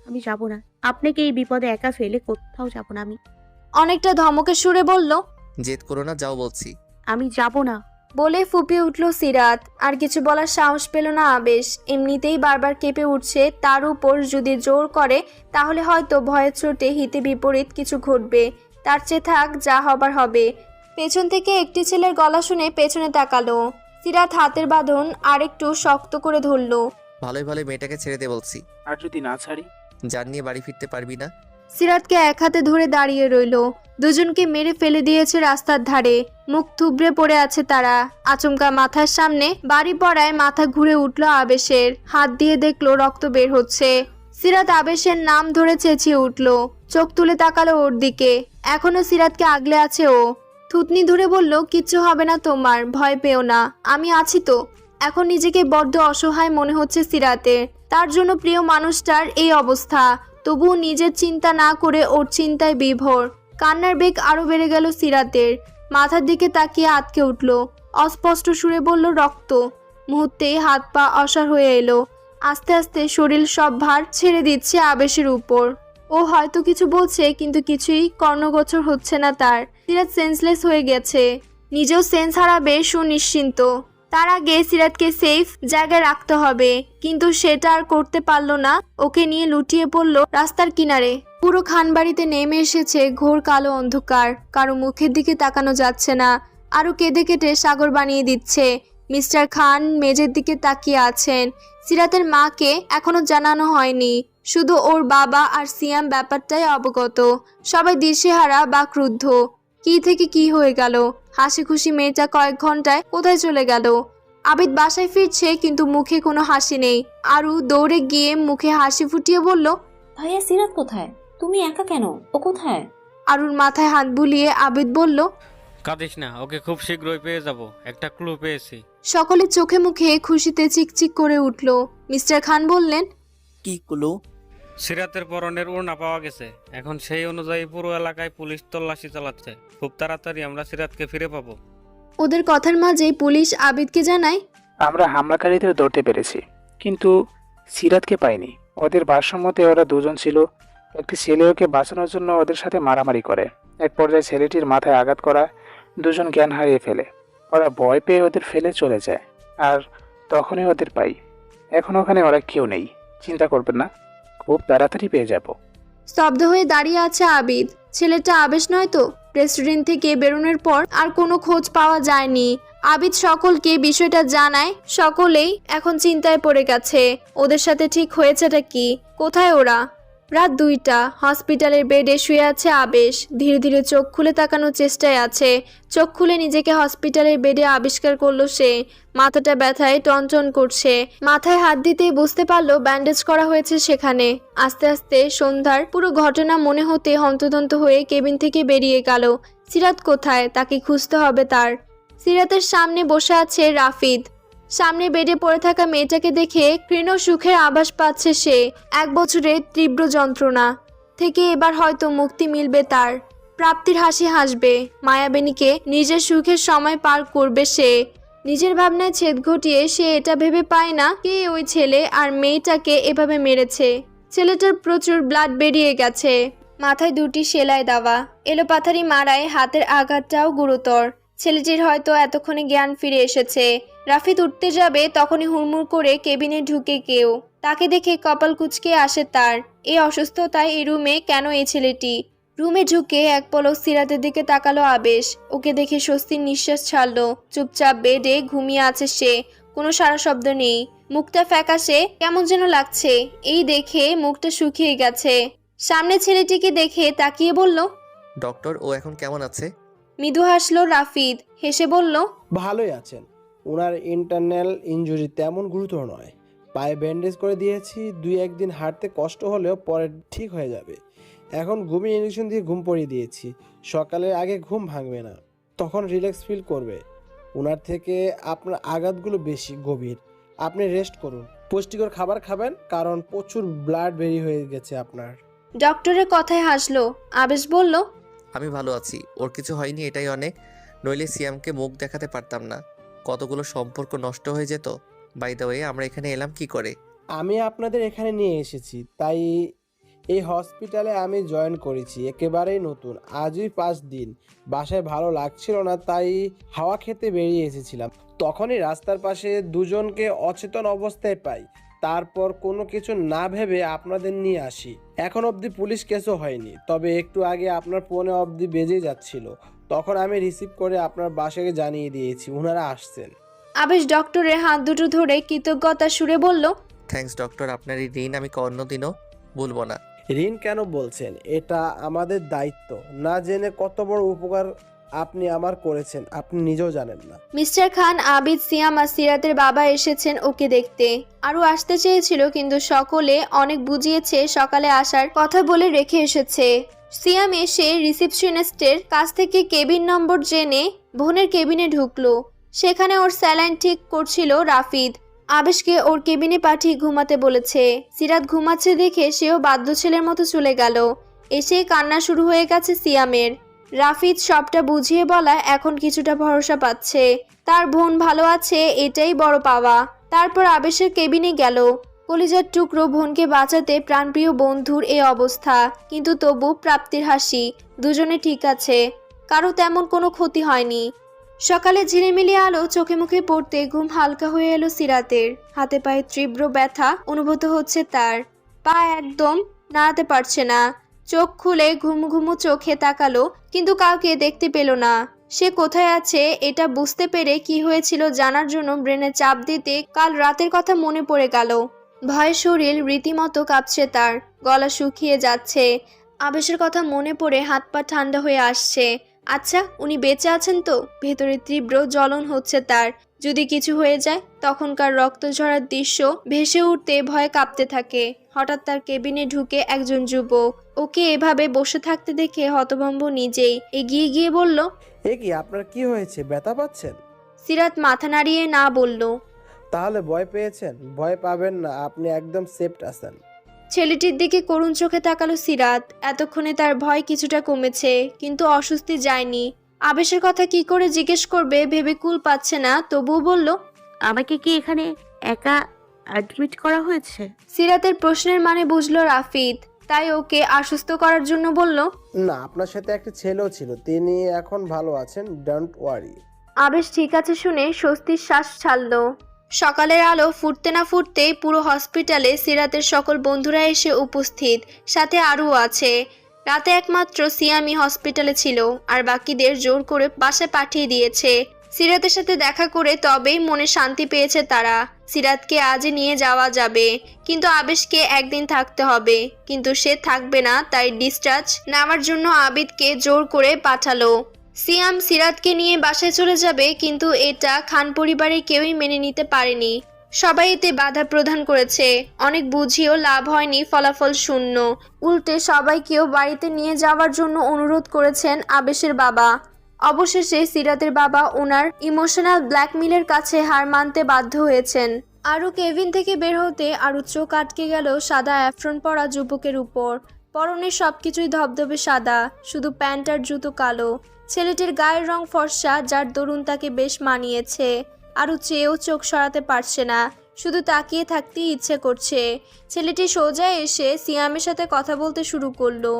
Speaker 6: আমি যাব না, আপনাকে এই বিপদে একা ফেলে কোথাও যাব না। আমি
Speaker 1: অনেকটা ধমকের সুরে বলল,
Speaker 5: জেদ করো না, যাও বলছি।
Speaker 6: আমি যাব না।
Speaker 1: বলে ফুপিয়ে উঠল সিরাত। আর কিছু বলার সাহস পেল না আবেশ। এমনিতেই বারবার কেঁপে উঠছে, তার উপর যদি জোর করে তাহলে হয়তো ভয়ের চোটে হিতে বিপরীত কিছু ঘটবে। তার চেয়ে থাক, যা হবার হবে। পেছন থেকে একটি ছেলের গলা শুনে পেছনে তাকালো। সিরাত হাতের বাঁধন আরেকটু শক্ত করে ধরল।
Speaker 5: ভালোই ভালোই মেয়েটাকে ছেড়ে দে বলছি।
Speaker 3: আর যদি না ছাড়ি?
Speaker 5: জান নিয়ে বাড়ি ফিরতে পারবি না।
Speaker 1: সিরাতকে এক হাতে ধরে দাঁড়িয়ে রইল। দুজনকে মেরে ফেলে দিয়েছে রাস্তার ধারে, মুখ থুবড়ে পড়ে আছে তারা। আচমকা মাথার সামনে বাড়ি পড়ায় মাথা ঘুরে উঠল আবেশের। হাত দিয়ে দেখলো রক্ত বের হচ্ছে। সিরাত আবেশের নাম ধরে চেঁচিয়ে উঠল, চোখ তুলে তাকালো ওর দিকে। এখনো সিরাতকে আগলে আছে ও। থুতনি ধরে বলল, কিচ্ছু হবে না তোমার, ভয় পেও না, আমি আছি তো। এখন নিজেকে বড্ড অসহায় মনে হচ্ছে সিরাতের। তার জন্য প্রিয় মানুষটার এই অবস্থা, তবুও নিজের চিন্তা না করে ওর চিন্তায় বিভোর। কান্নার বেগ আরো বেড়ে গেল সিরাতের। মাথার দিকে তাকিয়ে আটকে উঠল। অস্পষ্ট সুরে বলল, রক্ত। মুহূর্তেই হাত পা অসাড় হয়ে এলো। আস্তে আস্তে শরীর সব ভার ছেড়ে দিচ্ছে আবেশের উপর। ও হয়তো কিছু বলছে, কিন্তু কিছুই কর্ণগোচর হচ্ছে না তার। সিরাত সেন্সলেস হয়ে গেছে, নিজেও সেন্স হারাবে সুনিশ্চিন্ত। তার আগে সিরাতকে সেফ জায়গায় রাখতে হবে, কিন্তু সেটা আর করতে পারলো না। ওকে নিয়ে লুটিয়ে পড়ল রাস্তার কিনারে। পুরো খানবাড়িতে নেমে এসেছে ঘোর কালো অন্ধকার। কারো মুখের দিকে তাকানো যাচ্ছে না। আরো কেঁদে কেটে সাগর বানিয়ে দিচ্ছে। মিস্টার খান মেজের দিকে তাকিয়ে আছেন। সিরাতের মাকে এখনো জানানো হয়নি, শুধু ওর বাবা আর সিয়াম ব্যাপারটাই অবগত। সবাই দিশেহারা বা ক্রুদ্ধ। কি থেকে কি হয়ে গেল? হাসি খুশি মেয়েটা কয়েক ঘন্টায় কোথায় চলে গেল? আবিদ বাসায় ফিরছে, কিন্তু মুখে কোনো হাসি নেই। আরু দৌড়ে গিয়ে মুখে হাসি ফুটিয়ে বলল,
Speaker 7: ভাইয়া সিরাত কোথায়? তুমি একা কেন? ও কোথায়?
Speaker 1: আরুর মাথায় হাত বুলিয়ে আবিদ বলল,
Speaker 4: কাঁদিস না, ওকে খুব শীঘ্রই পেয়ে যাব। একটা ক্লু পেয়েছি।
Speaker 1: সকলে চোখে মুখে খুশিতে চিকচিক করে উঠল। মিস্টার খান বললেন,
Speaker 3: কি কুলু?
Speaker 4: সিরাতের পরনের ওড়না পাওয়া গেছে। এখন সেই অনুযায়ী পুরো এলাকায় পুলিশ তল্লাশি চালাচ্ছে। খুব তাড়াতাড়ি আমরা সিরাতকে ফিরে পাবো।
Speaker 1: ওদের কথার মাঝেই পুলিশ আবিদকে জানায়,
Speaker 8: আমরা হামলাকারীদের ধরতে পেরেছি, কিন্তু সিরাতকে পাইনি। ওদের ভাষ্যমতে ওরা দুজন ছিল। একটি ছেলে ওকে বাঁচানোর জন্য ওদের সাথে মারামারি করে। এক পর্যায়ে ছেলেটির মাথায় আঘাত করা, দুজন জ্ঞান হারিয়ে ফেলে। ওরা ভয় পেয়ে ওদের ফেলে চলে যায়, আর তখনই ওদের পাই। এখন ওখানে ওরা কেউ নেই, চিন্তা করবেন না, খুব তাড়াতাড়ি পেয়ে যাব।
Speaker 1: স্তব্ধ হয়ে দাঁড়িয়ে আছে আবিদ। ছেলেটা আবেশ নয় তো? রেস্টুরেন্ট থেকে বেরোনোর পর আর কোনো খোঁজ পাওয়া যায়নি। আবিদ সকলকে বিষয়টা জানায়। সকলেই এখন চিন্তায় পড়ে গেছে, ওদের সাথে ঠিক হয়েছেটা কি? কোথায় ওরা? রাত 2টা। হসপিটালের বেডে শুয়ে আছে আবেশ। ধীরে ধীরে চোখ খুলে তাকানোর চেষ্টায় আছে। চোখ খুলে নিজেকে হসপিটালের বেডে আবিষ্কার করলো সে। মাথাটা ব্যথায় টনটন করছে। মাথায় হাত দিতেই বুঝতে পারলো ব্যান্ডেজ করা হয়েছে সেখানে। আস্তে আস্তে সন্ধ্যার পুরো ঘটনা মনে হতে হন্তদন্ত হয়ে কেবিন থেকে বেরিয়ে গেল। সিরাত কোথায়? তাকে খুঁজতে হবে তার। সিরাতের সামনে বসে আছে রাফিদ। সামনে বেডে পড়ে থাকা মেয়েটাকে দেখে ক্ষীণ সুখের আভাস পাচ্ছে সে। 1 বছরের তীব্র যন্ত্রণা থেকে এবার হয়তো মুক্তি মিলবে তার। প্রাপ্তির হাসি হাসবে। মায়াবেনীকে নিজের সুখের সময় পার করবে সে। নিজের ভাবনায় ছেদ ঘটিয়ে সে এটা ভেবে পায় না কে ওই ছেলে আর মেয়েটাকে এভাবে মেরেছে। ছেলেটার প্রচুর ব্লাড বেরিয়ে গেছে, মাথায় 2টি সেলাই দেওয়া, এলোপাথারি মারায় হাতের আঘাতটাও গুরুতর। ছেলেটির হয়তো এতক্ষণে জ্ঞান ফিরে এসেছে। রাফিদ উঠতে যাবে তখনই হুড়মুড় করে কেবিনে ঢুকে কেউ। তাকে দেখে কপাল কুঁচকে আসে তার। এই অসুস্থতায় এই রুমে কেন এই ছেলেটি? রুমে ঢুকে এক পলক সিরাতের দিকে তাকালো আবেশ। ওকে দেখে স্বস্তির নিঃশ্বাস ছাড়লো। চুপচাপ বেডে ঘুমিয়ে আছে সে, কোনো সারা শব্দ নেই। মুখটা ফ্যাকাশে, কেমন যেন লাগছে। এই দেখে মুখটা শুকিয়ে গেছে। সামনে ছেলেটিকে দেখে তাকিয়ে বলল,
Speaker 5: ডক্টর, ও এখন কেমন আছে?
Speaker 1: মৃদু হাসলো রাফিদ, হেসে বলল,
Speaker 3: ভালোই আছেন। ওনার ইন্টারনাল ইনজুরি তেমন গুরুতর নয়। পায়ে ব্যান্ডেজ করে দিয়েছি, 2-1 দিন হাঁটতে কষ্ট হলেও পরে ঠিক হয়ে যাবে। এখন ঘুমিয়ে ইঞ্জেকশন দিয়ে ঘুম পড়িয়ে দিয়েছি। সকালের আগে ঘুম ভাঙবে না, তখন রিল্যাক্স ফিল করবে। ওনার থেকে আপনার আঘাতগুলো বেশি গভীর। আপনি রেস্ট করুন, পুষ্টিকর খাবার খাবেন, কারণ প্রচুর ব্লাড বেরিয়ে হয়ে গেছে আপনার।
Speaker 1: ডক্টরের কথায় হাসলো। আবেশ বলল,
Speaker 5: আমি ভালো আছি, ওর কিছু হয়নি, এটাই অনেক। নইলে সিয়ামকে মুখ দেখাতে পারতাম না, কতগুলো সম্পর্ক নষ্ট হয়ে যেত। বাই দ্য ওয়ে, আমরা এখানে এলাম কি করে?
Speaker 3: আমি আপনাদের এখানে নিয়ে এসেছি, তাই এই হসপিটালে আমি জয়েন করেছি, একেবারেই নতুন। আজই 5 দিন। বাসায় ভালো লাগছিল না, তাই হাওয়া খেতে বেরিয়ে এসেছিলাম। তখনই রাস্তার পাশে দুজনকে অচেতন অবস্থায় পাই। তারপর কোনো কিছু না ভেবে আপনাদের নিয়ে আসি। এখন অবধি পুলিশ কেসও হয়নি, তবে একটু আগে আপনার ফোনে অবধি বেজে যাচ্ছিল। তখন আমি রিসিভ করে আপনার বাসাকে জানিয়ে দিয়েছি ওনারা আসছেন।
Speaker 1: আবেশ ডক্টরের হাত দুটো ধরে কৃতজ্ঞতার সুরে বলল,
Speaker 5: থ্যাঙ্কস ডক্টর, আপনার এই ঋণ আমি অন্যদিনও ভুলবো না।
Speaker 3: ঋণ কেন বলছেন? এটা আমাদের দায়িত্ব। না জেনে কত বড় উপকার আপনি আমার করেছেন আপনি নিজেও জানেন না।
Speaker 1: মিস্টার খান, আবিদ, সিয়াম আর সিরাতের বাবা এসেছেন ওকে দেখতে। আরও আসতে চেয়েছিল, কিন্তু সকলে অনেক বুঝিয়েছে সকালে আসার কথা বলে রেখে এসেছে। সিয়াম এসে রিসেপশনিস্টের কাছ থেকে কেবিন নম্বর জেনে বোনের কেবিনে ঢুকলো। সেখানে ওর স্যালাইন ঠিক করছিল রাফিদ। আবেশকে ওর কেবিনে পাঠিয়ে ঘুমাতে বলেছে। সিরাত ঘুমাচ্ছে দেখে সেও বাধ্য ছেলের মতো চলে গেল। এসে কান্না শুরু হয়ে গেছে সিয়ামের। রাফিদ সবটা বুঝিয়ে বলায় এখন কিছুটা ভরসা পাচ্ছে। তার বোন ভালো আছে, এটাই বড় পাওয়া। তারপর আবেশের কেবিনে গেল। কলিজার টুকরো বোনকে বাঁচাতে প্রাণপ্রিয় বন্ধুর এই অবস্থা, কিন্তু তবু প্রাপ্তির হাসি। দুজনে ঠিক আছে, কারো তেমন কোনো ক্ষতি হয়নি। সকালে ঝিলিমিলি আলো চোখে মুখে পড়তে ঘুম হালকা হয়ে এলো সিরাতের। হাতে পায়ে তীব্র ব্যথা অনুভূত হচ্ছে তার। পা একদম নাড়াতে পারছে না। চোখ খুলে ঘুমু ঘুমু চোখে তাকালো, কিন্তু কাউকে দেখতে পেল না। সে কোথায় আছে এটা বুঝতে পেরে কি হয়েছিল জানার জন্য ব্রেনে চাপ দিতে কাল রাতের কথা মনে পড়ে গেল। ভয়ে শরীর রীতিমতো কাঁপছে তার, গলা শুকিয়ে যাচ্ছে। আবেশের কথা মনে পড়ে হাত পা ঠান্ডা হয়ে আসছে। আচ্ছা, উনি বেঁচে আছেন তো? ভেতরে তীব্র জ্বলন হচ্ছে তার। যদি কিছু হয়ে যায়, তখনকার রক্ত ঝরার দৃশ্য ভেসে উঠতে ভয়ে কাঁপতে থাকে। হঠাৎ তার কেবিনে ঢুকে একজন যুবক। ওকে এভাবে বসে থাকতে দেখে হতভম্ব নিজেই এগিয়ে গিয়ে বলল,
Speaker 3: এ কি, আপনার কি হয়েছে? ব্যথা পাচ্ছেন?
Speaker 1: সিরাত মাথা নাড়িয়ে না বলল।
Speaker 3: তাহলে ভয় পেয়েছেন? ভয় পাবেন না, আপনি একদম সেফট আছেন।
Speaker 1: ছেলেটির দিকে করুণ চোখে তাকালো সিরাত। এতক্ষণে তার ভয় কিছুটা কমেছে, কিন্তু অস্বস্তি যায়নি। আবেশের কথা কি করে জিজ্ঞেস করবে ভেবে কুল পাচ্ছে না, তবুও বলল,
Speaker 6: আমাকে কি এখানে একা অ্যাডমিট করা হয়েছে?
Speaker 1: সিরাতের প্রশ্নের মানে বুঝলো রাফিদ, তাই ওকে আশ্বস্ত করার জন্য বলল,
Speaker 3: না, আপনার সাথে একটা ছেলেও ছিল, তিনি এখন ভালো আছেন, ডোন্ট ওয়ারি।
Speaker 1: আবেশ ঠিক আছে শুনে স্বস্তির শ্বাস ছাড়ল। সকালের আলো ফুটতে না ফুটতেই পুরো হসপিটালে সিরাতের সকল বন্ধুরা এসে উপস্থিত, সাথে আরও আছে। রাতে একমাত্র সিয়ামি হসপিটালে ছিল, আর বাকিদের জোর করে বাসায় পাঠিয়ে দিয়েছে। সিরাতের সাথে দেখা করে তবেই মনে শান্তি পেয়েছে তারা। সিরাতকে আজই নিয়ে যাওয়া যাবে, কিন্তু আবেশকে একদিন থাকতে হবে। কিন্তু সে থাকবে না, তাই ডিসচার্জ নেওয়ার জন্য আবিদকে জোর করে পাঠালো। সিয়াম সিরাতকে নিয়ে বাসায় চলে যাবে, কিন্তু এটা খান পরিবারের কেউই মেনে নিতে পারেনি। সবাই এতে বাধা প্রদান করেছে। অনেক বুঝিয়েও লাভ হয়নি, ফলাফল শূন্য। উল্টে সবাইকেও বাড়িতে নিয়ে যাওয়ার জন্য অনুরোধ করেছেন আবেশের বাবা। অবশেষে সিরাতের বাবা ওনার ইমোশনাল ব্ল্যাকমেলের কাছে হার মানতে বাধ্য হয়েছেন। আরও কেবিন থেকে বের হতে আরও চোখ আটকে গেল সাদা অ্যাফ্রন পরা যুবকের উপর। পরনে সবকিছুই ধবধবে সাদা, শুধু প্যান্ট আর জুতো কালো। ছেলেটির গায়ের রং ফর্সা, যার দরুন তাকে বেশ মানিয়েছে। আরও চেয়েও চোখ সরাতে পারছে না, শুধু তাকিয়ে থাকতেই ইচ্ছে করছে। ছেলেটি সোজা এসে সিয়ামের সাথে কথা বলতে শুরু করলো।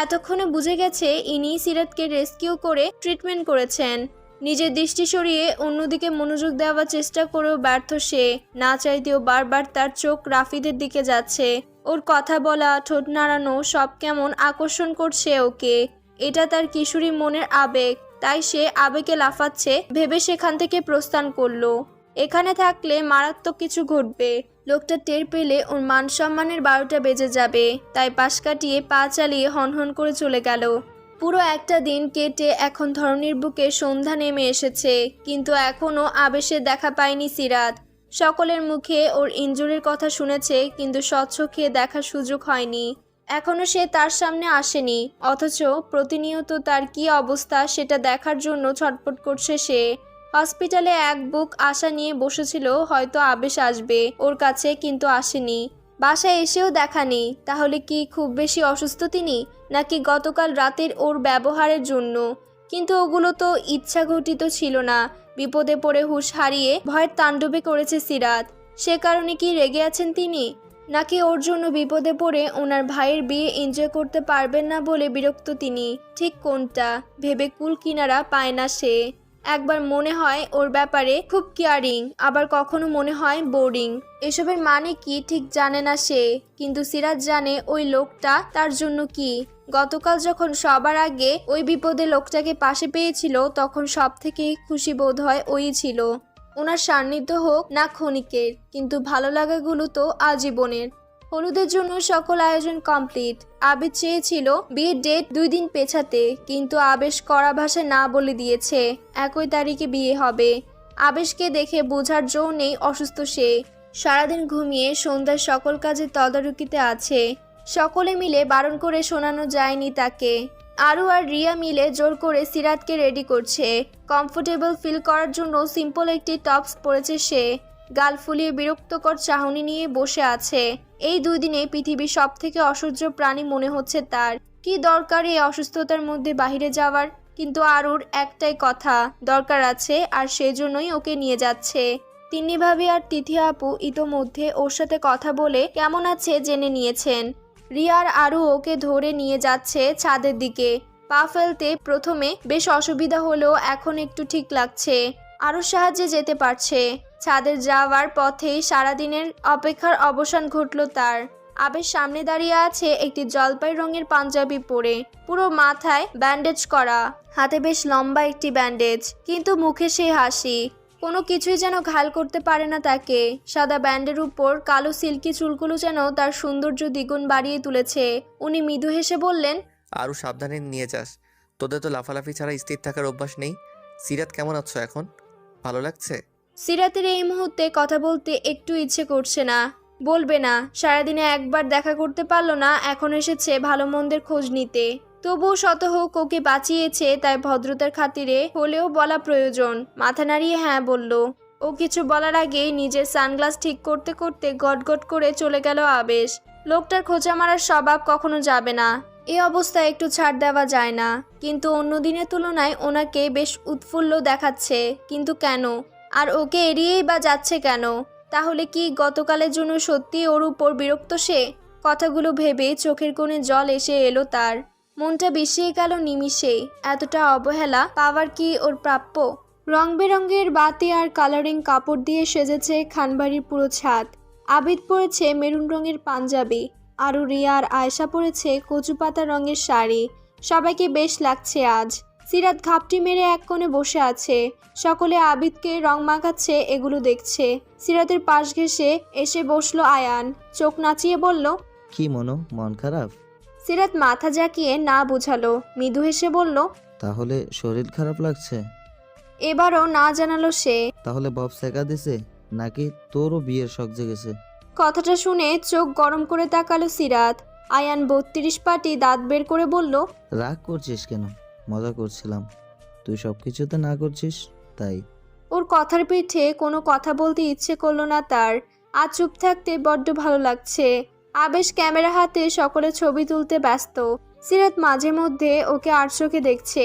Speaker 1: এতক্ষণে বুঝে গেছে ইনি সিরাতকে রেস্কিউ করে ট্রিটমেন্ট করেছেন। নিজের দৃষ্টি সরিয়ে অন্যদিকে মনোযোগ দেওয়ার চেষ্টা করেও ব্যর্থ সে। না চাইতেও বারবার তার চোখ রাফিদের দিকে যাচ্ছে। ওর কথা বলা, ঠোঁট নাড়ানো সব কেমন আকর্ষণ করছে ওকে। এটা তার কিশোরী মনের আবেগ, তাই সে আবেগে লাফাচ্ছে ভেবে সেখান থেকে প্রস্থান করলো। এখানে থাকলে মারাত্মক কিছু ঘটবে। লোকটা টের পেলে ওর মান সম্মানের 12টা বেজে যাবে, তাই পাশ কাটিয়ে পা চালিয়ে হনহন করে চলে গেল। পুরো একটা দিন কেটে এখন ধরনীর বুকে সন্ধ্যা নেমে এসেছে, কিন্তু এখনও আবেশের দেখা পায়নি সিরাত। সকলের মুখে ওর ইনজুরির কথা শুনেছে, কিন্তু স্বচক্ষে দেখার সুযোগ হয়নি। এখনও সে তার সামনে আসেনি, অথচ প্রতিনিয়ত তার কী অবস্থা সেটা দেখার জন্য ছটফট করছে সে। হসপিটালে এক বুক আশা নিয়ে বসেছিল হয়তো আবেশ আসবে ওর কাছে, কিন্তু আসেনি। বাসায় এসেও দেখা নেই। তাহলে কি খুব বেশি অসুস্থ তিনি, নাকি গতকাল রাতের ওর ব্যবহারের জন্য? কিন্তু ওগুলো তো ইচ্ছাঘটিত ছিল না। বিপদে পড়ে হুঁশ হারিয়ে ভয়ের তাণ্ডবে করেছে সিরাত। সে কারণে কি রেগে আছেন তিনি, নাকি ওর জন্য বিপদে পড়ে ওনার ভাইয়ের বিয়ে এনজয় করতে পারবেন না বলে বিরক্ত তিনি? ঠিক কোনটা ভেবে কুল কিনারা পায় না সে। একবার মনে হয় ওর ব্যাপারে খুব কেয়ারিং, আবার কখনো মনে হয় বোরিং। এসবের মানে কি ঠিক জানে না সে, কিন্তু সিরাত জানে ওই লোকটা তার জন্য কি। গতকাল যখন সবার আগে ওই বিপদে লোকটাকে পাশে পেয়েছিল, তখন সব থেকে খুশি বোধ হয় ওই ছিল। ওনার সান্নিধ্য হোক না ক্ষণিকের, কিন্তু ভালো লাগাগুলো তো আজীবনের। হলুদের জন্য সকল আয়োজন কমপ্লিট। আবেশ চেয়েছিল বিয়ের ডেট 2 দিন পেছাতে, কিন্তু আবেশ কড়া ভাষায় না বলে দিয়েছে 1 তারিখে বিয়ে হবে। আবেশকে দেখে বোঝার জো নেই অসুস্থ সে। সারাদিন ঘুমিয়ে সন্ধ্যার সকল কাজে তদারকিতে আছে। সকলে মিলে বারণ করে শোনানো যায়নি তাকে। আরু আর রিয়া মিলে জোর করে সিরাতকে রেডি করছে। কমফোর্টেবল ফিল করার জন্য সিম্পল একটি টপস পরেছে সে। গাল ফুলিয়ে বিরক্তকর চাহনি নিয়ে বসে আছে। এই 2 দিনে পৃথিবীর সব থেকে অসহ্য প্রাণী মনে হচ্ছে তার। কি দরকার এই অসুস্থতার মধ্যে বাইরে যাওয়ার? কিন্তু আরুর একটাই কথা, দরকার আছে, আর সেজন্যই ওকে নিয়ে যাচ্ছে। তিন্নি ভাবি আর তিথি আপু ইতোমধ্যে ওর সাথে কথা বলে কেমন আছে জেনে নিয়েছেন। রিয়ার আরু ওকে ধরে নিয়ে যাচ্ছে ছাদের দিকে। পা ফেলতে প্রথমে বেশ অসুবিধা হলেও এখন একটু ঠিক লাগছে। আরও সাহায্যে যেতে পারছে। ছাদের যাওয়ার পথেই সারাদিনের অপেক্ষার অবসান ঘটল তার। আবেশ সামনে দাঁড়িয়ে আছে একটি জলপাই রঙের পাঞ্জাবি পরে, পুরো মাথায় ব্যান্ডেজ করা, হাতে বেশ লম্বা একটি ব্যান্ডেজ, কিন্তু মুখে সেই হাসি। কোনো কিছুই যেন ঘাল করতে পারে না তাকে। সাদা ব্যান্ডের উপর কালো সিল্কি চুলগুলো যেন তার সৌন্দর্য দ্বিগুণ বাড়িয়ে তুলেছে। উনি মৃদু হেসে বললেন,
Speaker 5: আরও সাবধানে নিয়ে যাস, তোদের তো লাফালাফি ছাড়া স্থির থাকার অভ্যাস নেই। সিরাত কেমন আছো এখন, ভালো লাগছে?
Speaker 1: সিরাতের এই মুহূর্তে কথা বলতে একটু ইচ্ছে করছে না। বলবে না, সারাদিনে একবার দেখা করতে পারলো না, এখন এসেছে ভালো মন্দের খোঁজ নিতে। তবুও শত হোক ওকে বাঁচিয়েছে, তাই ভদ্রতার খাতিরে হলেও বলা প্রয়োজন। মাথা নাড়িয়ে হ্যাঁ বলল। ও কিছু বলার আগেই নিজের সানগ্লাস ঠিক করতে করতে গটগট করে চলে গেল আবেশ। লোকটার খোঁচা মারার স্বভাব কখনো যাবে না। এই অবস্থায় একটু ছাড় দেওয়া যায় না, কিন্তু অন্য দিনের তুলনায় ওনাকে বেশ উৎফুল্ল দেখাচ্ছে। কিন্তু কেন? আর ওকে এড়িয়েই বা যাচ্ছে কেন? তাহলে কি গতকালের জন্য সত্যি ওর উপর বিরক্ত সে? কথাগুলো ভেবে চোখের কোণে জল এসে এলো তার। মনটা বিষিয়ে গেল নিমিষেই। এতটা অবহেলা পাওয়ার কি ওর প্রাপ্য? রং বেরঙের বাতি আর কালারিং কাপড় দিয়ে সেজেছে খানবাড়ির পুরো ছাদ। আবিদ পরেছে মেরুন রঙের পাঞ্জাবি, আরু রিয়া আর আয়েশা পরেছে কচু পাতা রঙের শাড়ি। সবাইকে বেশ লাগছে আজ। সিরাত ঘাপটি মেরে এক কোণে বসে আছে। সকলে আবিদকে রং মাখাচ্ছে, এগুলো দেখছে। সিরাতের পাশ ঘেঁষে এসে বসলো আয়ান। চোখ নাচিয়ে বলল,
Speaker 9: কি মনো, মন খারাপ?
Speaker 1: সিরাত মাথা জাকিয়ে না বুঝালো। মৃদু হেসে বলল,
Speaker 9: তাহলে শরীর খারাপ লাগছে?
Speaker 1: এবারও না জানালো সে।
Speaker 9: তাহলে বব শেখা দিছে, নাকি তোরও বিয়ের শখ জেগেছে?
Speaker 1: কথাটা শুনে চোখ গরম করে তাকালো সিরাত। আয়ান 32 পাটি দাঁত বের করে বলল,
Speaker 9: রাগ করছিস কেন? মজা করছিলাম। তুই সব কিছুতে না করছিস তাই।
Speaker 1: ওর কথার পিঠে কোনো কথা বলতে ইচ্ছে করলো না তার। আজ চুপ থাকতে বড্ড ভালো লাগছে। আবেশ ক্যামেরা হাতে সকলে ছবি তুলতে ব্যস্ত। সিরাত মাঝে মধ্যে ওকে আর চোখে দেখছে।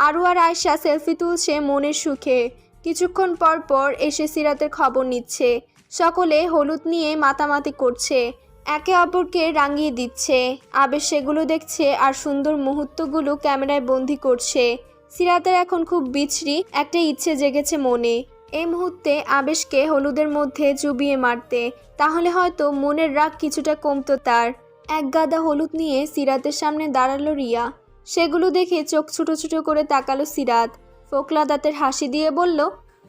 Speaker 1: আরু আর আয়েশা সেলফি তুলছে মনের সুখে। কিছুক্ষণ পর পর এসে সিরাতের খবর নিচ্ছে। সকলে হলুদ নিয়ে মাতামাতি করছে, একে অপরকে রাঙিয়ে দিচ্ছে। আবেশ সেগুলো দেখছে আর সুন্দর মুহূর্তগুলো ক্যামেরায় বন্দি করছে। সিরাতের এখন খুব বিশ্রী একটা ইচ্ছে জেগেছে মনে, এই মুহূর্তে আবেশকে হলুদের মধ্যে চুবিয়ে মারতে, তাহলে হয়তো মনের রাগ কিছুটা কমতো তার। এক গাদা হলুদ নিয়ে সিরাতের সামনে দাঁড়ালো রিয়া। সেগুলো দেখে চোখ ছোট ছোট করে তাকালো সিরাত। ফোকলা দাঁতের হাসি দিয়ে বলল,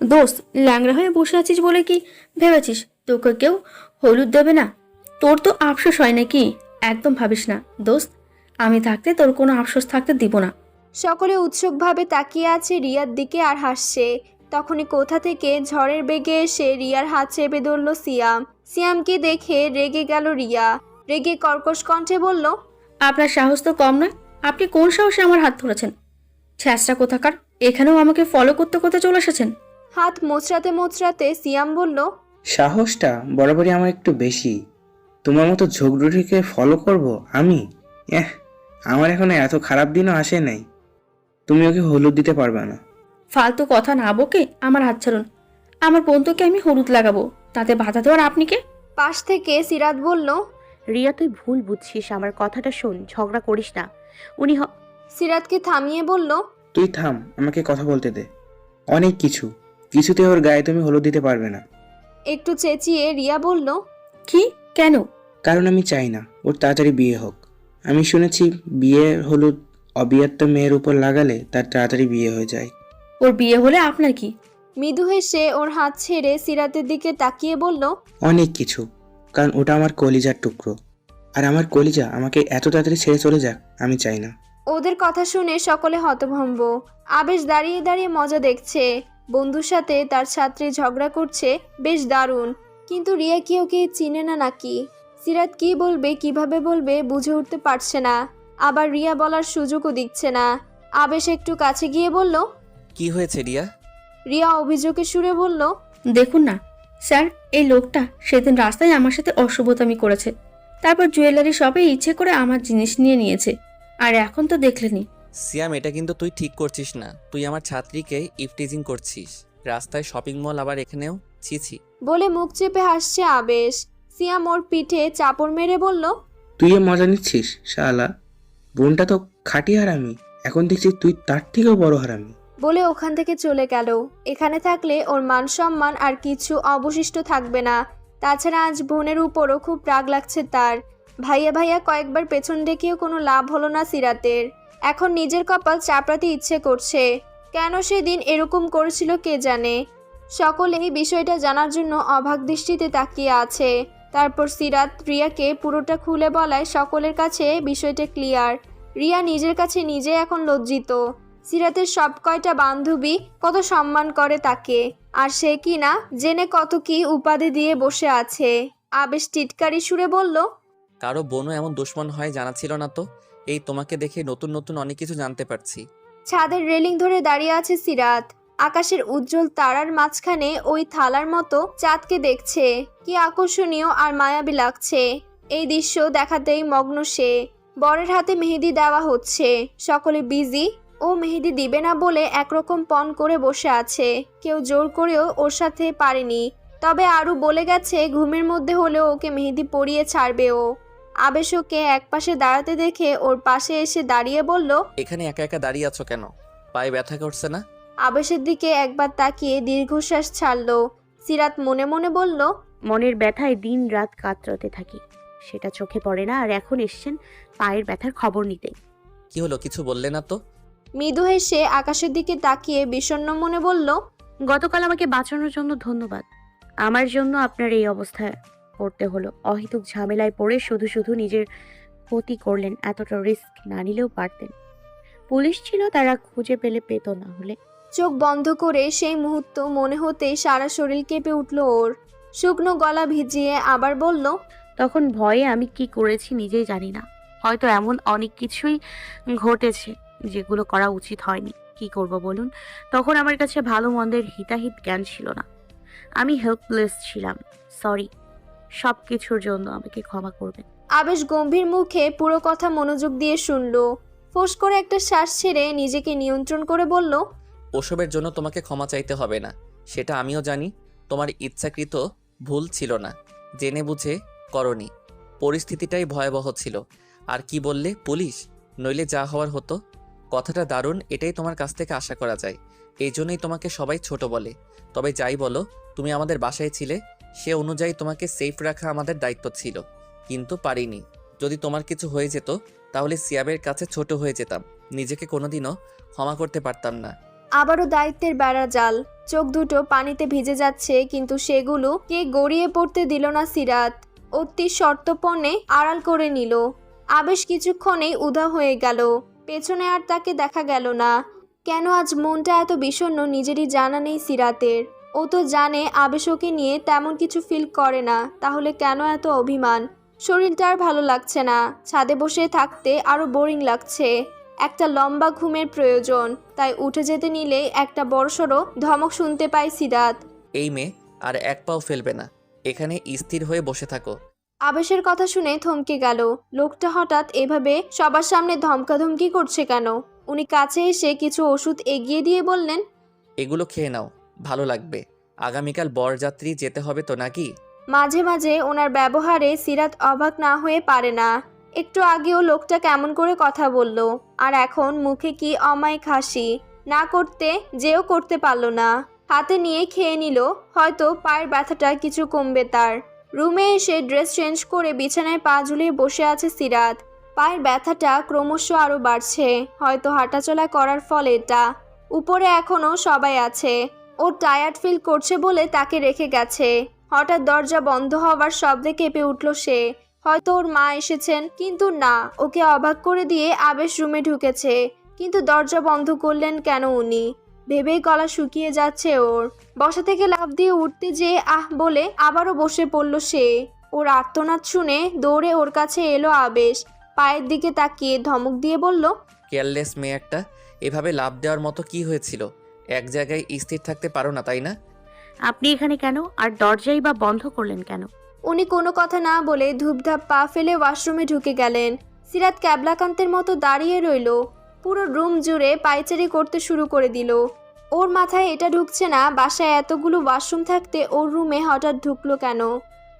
Speaker 10: দোস্ত, ল্যাংড়া হয়ে বসে আছিস বলে কি ভেবেছিস তোকে কেউ হলুদ দেবে না? তোর তো আফসোস হয় নাকি? একদম ভাবিস না দোস্ত, আমি থাকতে তোর কোনো আফসোস থাকতে দিব না।
Speaker 1: সকলে উৎসুকভাবে তাকিয়ে আছে রিয়ার দিকে আর হাসছে। তখনই কোথা থেকে ঝড়ের বেগে এসে রিয়ার হাত চেপে ধরল সিয়াম। সিয়ামকে দেখে রেগে গেল রিয়া। রেগে কর্কশ কণ্ঠে বলল,
Speaker 10: আপনার সাহস তো কম নয়, আপনি কোন সাহসে আমার হাত ধরেছেন? ছ্যাঁচড়া কোথাকার, এখানেও আমাকে ফলো করতে করতে চলে এসেছেন।
Speaker 1: হাত মোচড়াতে মোচড়াতে সিয়াম বলল,
Speaker 11: সাহসটা বরাবরই আমার একটু বেশি। তোমার মতো ঝগড়ুটিকে ফলো করব আমি? আমার এখনো এত খারাপ দিনও আসে নাই। তুমি ওকে হলুদ দিতে পারবে না।
Speaker 10: ফালতু কথা না বকে আমার হাত ছাড়ুন। আমার বন্ধুকে আমি হলুদ লাগাবো, তাতে বাধা দেওয়ার আপনি কে?
Speaker 1: পাশ থেকে সিরাত বলল,
Speaker 6: রিয়া তুই ভুল বুঝছিস, আমার কথাটা শোন, ঝগড়া করিস না। উনি
Speaker 1: সিরাতকে থামিয়ে বলল,
Speaker 11: তুই থাম, আমাকে কথা বলতে দে। অনেক কিছুতে ওর গায়ে তুমি হলুদ দিতে পারবে না।
Speaker 1: একটু চেঁচিয়ে রিয়া বলল,
Speaker 10: কি? কেন?
Speaker 11: কারণ আমি চাই না ওর তাড়াতাড়ি বিয়ে হোক। আমি শুনেছি বিয়ের হলুদ অবিবাহিত মেয়ের উপর লাগালে তার তাড়াতাড়ি বিয়ে হয়ে যায়।
Speaker 10: ওর বিয়ে হলে আপনার কি?
Speaker 1: মৃদু হেসে ওর হাত ছেড়ে সিরাতের দিকে তাকিয়ে বলল,
Speaker 11: অনেক কিছু, কারণ ওটা আমার কলিজার টুকরো, আর আমার কলিজা আমাকে এত তাড়াতাড়ি ছেড়ে চলে যাক আমি চাই না।
Speaker 1: ওদের কথা শুনে সকলে হতভম্ব। আবেশ দাঁড়িয়ে দাঁড়িয়ে মজা দেখছে। বন্ধুর সাথে তার ছাত্রী ঝগড়া করছে, বেশ দারুণ। কিন্তু রিয়া কি ওকে চিনে না নাকি? সিরাত কি বলবে কিভাবে বলবে বুঝে উঠতে পারছে না। আবার রিয়া বলার সুযোগও দিচ্ছে না। আবেশ একটু কাছে গিয়ে বলল,
Speaker 5: কি হয়েছে রিয়া?
Speaker 1: রিয়া অভিযোগের সুরে বলল,
Speaker 10: দেখুন না স্যার, এই লোকটা সেদিন রাস্তায় আমার সাথে অশুভতামি করেছে, তারপর জুয়েলারি শপে ইচ্ছে করে আমার জিনিস নিয়ে নিয়েছে, আর এখন তো দেখলেনি।
Speaker 5: সিয়াম, এটা কিন্তু তুই ঠিক করছিস না। তুই আমার ছাত্রীকে ইফটিজিং করছিস রাস্তায়, শপিং মল, আবার এখানেও। ছিছি।
Speaker 1: বলে মুখ চেপে হাসছে আবেশ। সিয়াম ওর পিঠে চাপড় মেরে বলল,
Speaker 11: তুই এ মজা নিচ্ছিস শালা? বোনটা তো খাঁটি হারামি, এখন দেখছি তুই তার থেকেও বড় হারামি।
Speaker 1: বলে ওখান থেকে চলে গেল। এখানে থাকলে ওর মান সম্মান আর কিছু অবশিষ্ট থাকবে না। তাছাড়া আজ বোনের উপরও খুব রাগ লাগছে তার। ভাইয়া ভাইয়া কয়েকবার পেছন ডেকেও কোনো লাভ হলো না সিরাতের। এখন নিজের কপাল চাপড়াতে ইচ্ছে করছে। কেন সেদিন এরকম করেছিল কে জানে। সকলেই বিষয়টা জানার জন্য অবাক দৃষ্টিতে তাকিয়ে আছে। তারপর সিরাত রিয়াকে পুরোটা খুলে বলায় সকলের কাছে বিষয়টা ক্লিয়ার। রিয়া নিজের কাছে নিজে এখন লজ্জিত। সিরাতের সব কয়টা বান্ধবী কত সম্মান করে তাকে, আর সে কি না জেনে কত কি উপাধি দিয়ে বসে আছে। আবেশ টিটকারি সুরে বলল,
Speaker 5: কারো বোনও এমন দুশ্মন হয় জানা ছিল না তো। এই তোমাকে দেখে নতুন নতুন অনেক কিছু জানতে পারছি।
Speaker 1: ছাদের রেলিং ধরে দাঁড়িয়ে আছে সিরাত। আকাশের উজ্জ্বল তারার মাঝখানে ওই থালার মতো চাঁদকে দেখছে। কি আকর্ষণীয় আর মায়াবী লাগছে। এই দৃশ্য দেখাতেই মগ্ন সে। বরের হাতে মেহেদি দেওয়া হচ্ছে, সকলে বিজি। ও মেহেদি দিবে না বলে একরকম পণ করে বসে আছে। কেউ জোর করেও ওর সাথে পারেনি। তবে আরও বলে গেছে ঘুমের মধ্যে হলেও ওকে মেহেদি পরিয়ে ছাড়বে ও। আবেশ ওকে একপাশে দাঁড়াতে দেখে ওর পাশে এসে দাঁড়িয়ে বলল,
Speaker 5: এখানে একা একা দাঁড়িয়ে আছো কেন? পায়ে ব্যথা করছে না?
Speaker 1: আবেশের দিকে একবার তাকিয়ে দীর্ঘশ্বাস ছাড়ল। সিরাত মনে মনে বলল,
Speaker 6: মনের ব্যথায় দিন রাত কাতরাতে থাকি, সেটা চোখে পড়ে না, আর এখন এসছেন পায়ের ব্যথার খবর নিতে।
Speaker 5: কি হলো, কিছু বললে না তো?
Speaker 1: মৃদু হেসে আকাশের দিকে তাকিয়ে বিষণ্ণ মনে বলল,
Speaker 6: গতকাল আমাকে বাঁচানোর জন্য ধন্যবাদ। আমার জন্য আপনার এই অবস্থায় পড়তে হলো। অহেতুক ঝামেলায় পড়ে শুধু শুধু নিজের ক্ষতি করলেন। এতটা রিস্ক না নিলেও পারতেন। পুলিশ ছিল, তারা খুঁজে পেলে পেত, না হলে।
Speaker 1: চোখ বন্ধ করে সেই মুহূর্ত মনে হতেই সারা শরীর কেঁপে উঠল ওর। শুকনো গলা ভিজিয়ে আবার বলল,
Speaker 6: তখন ভয়ে আমি কি করেছি নিজেই জানি না। হয়তো এমন অনেক কিছুই ঘটেছে যেগুলো করা উচিত হয়নি। কি করব বলুন? তখন আমার কাছে ভালো মন্দের হিতাহিত জ্ঞান ছিল না। আমি হেল্পলেস ছিলাম। সরি, সব কিছুর জন্য আমাকে ক্ষমা করবেন।
Speaker 1: আবেশ গম্ভীর মুখে পুরো কথা মনোযোগ দিয়ে শুনল। ফোঁস করে একটা শ্বাস ছেড়ে নিজেকে নিয়ন্ত্রণ করে বলল,
Speaker 5: ওসবের জন্য তোমাকে ক্ষমা চাইতে হবে না। সেটা আমিও জানি। তোমার ইচ্ছাকৃত ভুল ছিল না, জেনে বুঝে করনি। পরিস্থিতিটাই ভয়াবহ ছিল। আর কি বললে, পুলিশ? নইলে যা হওয়ার হতো। কথাটা দারুণ, এটাই তোমার কাছ থেকে আশা করা যায়। এই জন্যই তোমাকে সবাই ছোট বলে। তবে যাই বলো, তুমি আমাদের বাসায় ছিলে, সে অনুযায়ী তোমাকে সেফ রাখা আমাদের দায়িত্ব ছিল, কিন্তু পারিনি। যদি তোমার কিছু হয়ে যেত তাহলে সিয়াবের কাছে ছোট হয়ে যেতাম, নিজেকে কোনোদিনও ক্ষমা করতে পারতাম না।
Speaker 1: আবারও দায়িত্বের বেড়া জাল। চোখ দুটো পানিতে ভিজে যাচ্ছে, কিন্তু সেগুলো কে গড়িয়ে পড়তে দিল না সিরাত। অতি শর্তপণে আড়াল করে নিল। আবেশ কিছুক্ষণেই উধাও হয়ে গেল। পেছনে আর তাকে দেখা গেল না। কেন আজ মনটা এত বিষণ্ণ নিজেরই জানা নেই সিরাতের। ও তো জানে আবেশ ওকে নিয়ে তেমন কিছু ফিল করে না, তাহলে কেন এত অভিমান? শরীরটা আর ভালো লাগছে না। ছাদে বসে থাকতে আরো বোরিং লাগছে। একটা লম্বা ঘুমের প্রয়োজন। তাই উঠে যেতে নিলে একটা বড়সড় ধমক শুনতে পায় সিরাত।
Speaker 5: এই মেয়ে আর এক পাও ফেলবে না, এখানে স্থির হয়ে বসে থাকো।
Speaker 1: আবেশের কথা শুনে থমকে গেল। লোকটা হঠাৎ এভাবে সবার সামনে ধমকাধমকি করছে কেন? উনি কাছে এসে কিছু ওষুধ এগিয়ে দিয়ে বললেন,
Speaker 5: এগুলো খেয়ে নাও, ভালো লাগবে। আগামীকাল বরযাত্রী যেতে হবে তো নাকি?
Speaker 1: মাঝে মাঝে ওনার ব্যবহারে সিরাত অবাক না হয়ে পারে না। একটু আগেও লোকটা কেমন করে কথা বলল, আর এখন মুখে কি অমায়িক হাসি। না করতে যেও করতে পারল না। হাতে নিয়ে খেয়ে নিল। হয়তো পায়ের ব্যথাটা কিছু কমবে তার। রুমে এসে ড্রেস চেঞ্জ করে বিছানায় পা ঝুলিয়ে বসে আছে সিরাত। পায়ের ব্যথাটা ক্রমশ আরও বাড়ছে। হয়তো হাঁটাচলা করার ফলে এটা। উপরে এখনো সবাই আছে। ও টায়ার্ড ফিল করছে বলে তাকে রেখে গেছে। হঠাৎ দরজা বন্ধ হওয়ার শব্দে কেঁপে উঠল সে। হয়তো ওর মা এসেছেন, কিন্তু না, ওকে অবাক করে দিয়ে আবেশ রুমে ঢুকেছে। কিন্তু দরজা বন্ধ করলেন কেন উনি? ভেবেই গলা শুকিয়ে যাচ্ছে ওর। বসা থেকে লাফ দিয়ে উঠতে যেয়ে আহ বলে আবারও বসে পড়ল সে। ওর আর্তনাদ শুনে দৌড়ে ওর কাছে এলো আবেশ। পায়ের দিকে তাকিয়ে ধমক দিয়ে বলল,
Speaker 5: কেয়ারলেস মেয়ে একটা। এভাবে লাভ দেওয়ার মতো কি হয়েছিল? এক জায়গায় স্থির থাকতে পারো না, তাই না?
Speaker 6: আপনি এখানে কেন? আর দরজাই বা বন্ধ করলেন কেন?
Speaker 1: উনি কোনো কথা না বলে ধূপধাপ পা ফেলে ওয়াশরুমে ঢুকে গেলেন। সিরাত ক্যাবলাকান্তের মতো দাঁড়িয়ে রইল। পুরো রুম জুড়ে পায়চারি করতে শুরু করে দিল। ওর মাথায় এটা ঢুকছে না, বাসায় এতগুলো ওয়াশরুম থাকতে ওর রুমে হঠাৎ ঢুকলো কেন?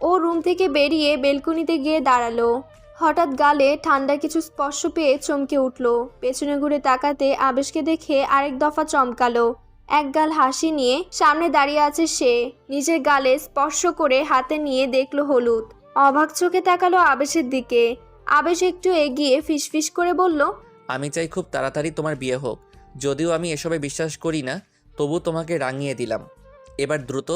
Speaker 1: ও রুম থেকে বেরিয়ে বেলকনিতে গিয়ে দাঁড়ালো। হঠাৎ গালে ঠান্ডা কিছু স্পর্শ পেয়ে চমকে উঠল। পেছনে ঘুরে তাকাতে আবেশকে দেখে আরেক দফা চমকালো। এক গাল হাসি নিয়ে সামনে দাঁড়িয়ে আছে সে। নিজের গালে স্পর্শ করে হাতে নিয়ে দেখলো হলুদ। অবাক চোখে তাকালো আবেশের দিকে। আবেশ একটু এগিয়ে ফিসফিস করে বলল,
Speaker 5: আমি চাই খুব তাড়াতাড়ি তোমার বিয়ে হোক। যদিও আমি এসবে বিশ্বাস করি না, তবু তোমাকে রাঙিয়ে দিলাম। এবার দ্রুত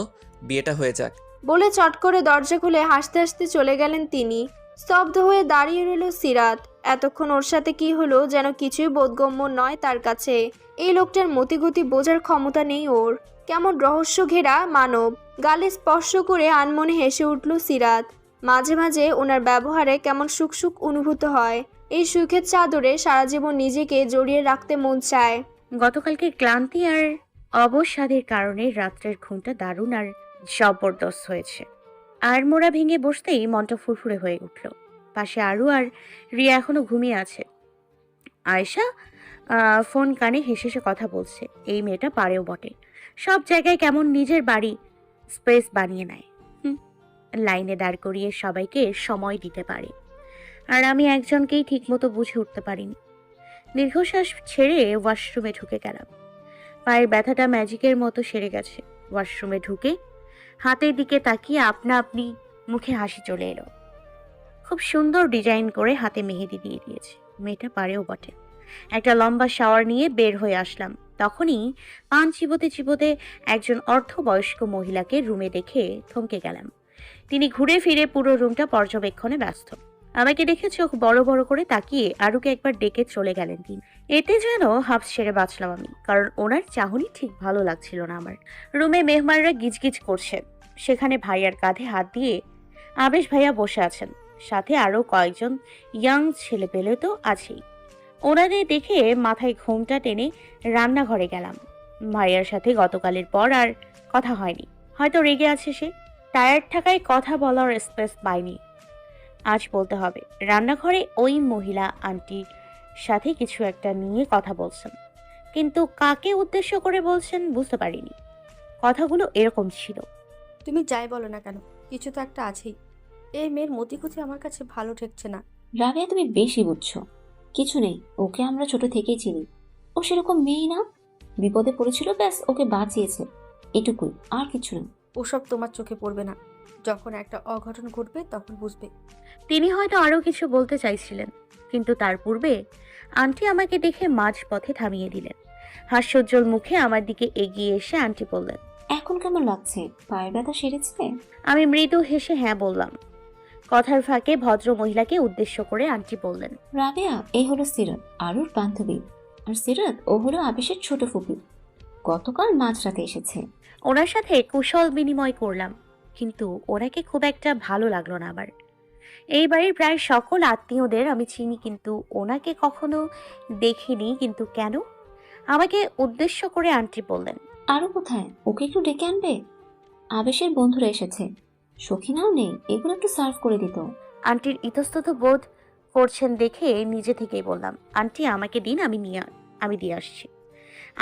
Speaker 5: বিয়েটা হয়ে যাক।
Speaker 1: বলে চট করে দরজা খুলে হাসতে হাসতে চলে গেলেন তিনি। স্তব্ধ হয়ে দাঁড়িয়ে রইল সিরাত। এতক্ষণ ওর সাথে কি হলো যেন কিছুই বোধগম্য নয় তার কাছে। এই লোকটার মতিগতি বোঝার ক্ষমতা নেই ওর। কেমন রহস্য ঘেরা মানব। গালে স্পর্শ করে আনমনে হেসে উঠল সিরাত। মাঝে মাঝে ওনার ব্যবহারে কেমন সুখ সুখ অনুভূত হয়। এই সুখের চাদরে সারা জীবন নিজেকে জড়িয়ে রাখতে মন চায়।
Speaker 6: গতকালকে ক্লান্তি আর অবসাদের কারণে রাত্রের ঘুমটা দারুণ আর জবরদস্ত হয়েছে। আর মোড়া ভেঙে বসতেই মনটা ফুরফুরে হয়ে উঠল। পাশে আরু আর রিয়া এখনো ঘুমিয়ে আছে। আয়েশা ফোন কানে হেসে হেসে কথা বলছে। এই মেয়েটা পারেও বটে, সব জায়গায় কেমন নিজের বাড়ি স্পেস বানিয়ে নেয়। লাইনে দাঁড় করিয়ে সবাইকে সময় দিতে পারে, আর আমি একজনকেই ঠিকমতো বুঝে উঠতে পারিনি। দীর্ঘশ্বাস ছেড়ে ওয়াশরুমে ঢুকে গেলাম। পায়ের ব্যথাটা ম্যাজিকের মতো সেরে গেছে। ওয়াশরুমে ঢুকে হাতের দিকে তাকিয়ে আপনা আপনি মুখে হাসি চলে এলো। খুব সুন্দর ডিজাইন করে হাতে মেহেদি দিয়ে দিয়েছে। মেয়েটা পারেও বটে। একটা লম্বা শাওয়ার নিয়ে বের হয়ে আসলাম। তখনই পান চিবোতে চিবোতে একজন অর্ধবয়স্ক মহিলাকে রুমে দেখে থমকে গেলাম। তিনি ঘুরে ফিরে পুরো রুমটা পর্যবেক্ষণে ব্যস্ত। আমাকে দেখে চোখ বড় বড় করে তাকিয়ে আরুকে একবার ডেকে চলে গেলেন তিনি। এতে যেন হাফ ছেড়ে বাঁচলাম আমি, কারণ ওনার চাহনি ঠিক ভালো লাগছিল না আমার। রুমে মেহমানরা গিজগিজ করছে। সেখানে ভাইয়ার কাঁধে হাত দিয়ে আবেশ ভাইয়া বসে আছেন। সাথে আরো কয়েকজন ইয়াং ছেলেপেলে তো আছেই। ওনাদের দেখে মাথায় ঘোমটা টেনে রান্নাঘরে গেলাম। ভাইয়ার সাথে গতকালের পর আর কথা হয়নি। হয়তো রেগে আছে সে, টায়ার্ড থাকায় কথা বলার স্পেস পায়নি। আজ বলতে হবে। রান্নাঘরে ওই মহিলা আন্টির সাথে কিছু একটা নিয়ে কথা বলছেন, কিন্তু কাকে উদ্দেশ্য করে বলছেন বুঝতে পারিনি। কথাগুলো এরকম ছিল।
Speaker 10: তুমি যাই বলো না কেন, কিছু তো একটা আছেই। এই মেয়ের মতিগতি আমার কাছে ভালো ঠেকছে না।
Speaker 7: রাবেয়া, তুমি বেশি বুঝছো। কিছু নেই, ওকে আমরা ছোট থেকেই চিনি। ও সেরকম মেয়ে না, বিপদে পড়েছিল, ব্যাস ওকে বাঁচিয়েছে, এটুকুই, আর কিছু না।
Speaker 10: ওসব তোমার চোখে পড়বে না। যখন একটা অঘটন ঘটবে তখন বুঝবে।
Speaker 6: তিনি হয়তো আরো কিছু বলতে চাইছিলেন, কিন্তু তার পূর্বে আন্টি আমাকে দেখে মাঝপথে থামিয়ে দিলেন। হাস্যোজ্জ্বল মুখে আমার দিকে এগিয়ে এসে আন্টি বললেন,
Speaker 7: এখন কেমন লাগছে? পায়ের ব্যথা সেরেছে?
Speaker 6: আমি মৃদু হেসে হ্যাঁ বললাম। কথার ফাঁকে ভদ্র মহিলাকে উদ্দেশ্য করে আন্টি বললেন,
Speaker 7: রাবেয়া, এই হলো সিরাত, আরুর বান্ধবী। আর সিরাত, ও হলো আবেশের ছোট ফুপি, গতকাল মাঝরাতে এসেছে।
Speaker 6: ওনার সাথে কুশল বিনিময় করলাম, কিন্তু ওনাকে খুব একটা ভালো লাগলো না আমার। এই বাড়ির প্রায় সকল আত্মীয়দের আমি চিনি, কিন্তু ওনাকে কখনো দেখিনি। কিন্তু কেন? আমাকে উদ্দেশ্য করে আন্টি বললেন,
Speaker 7: আরু কোথায়? ওকে একটু ডেকে আনবে। আবেশের বন্ধুরা এসেছে, সখিনাও নেই, এগুলো একটু সার্ভ করে দিত।
Speaker 6: আন্টির ইতস্তত বোধ করছেন দেখে নিজে থেকেই বললাম, আন্টি আমাকে দিন, আমি দিয়ে আসছি।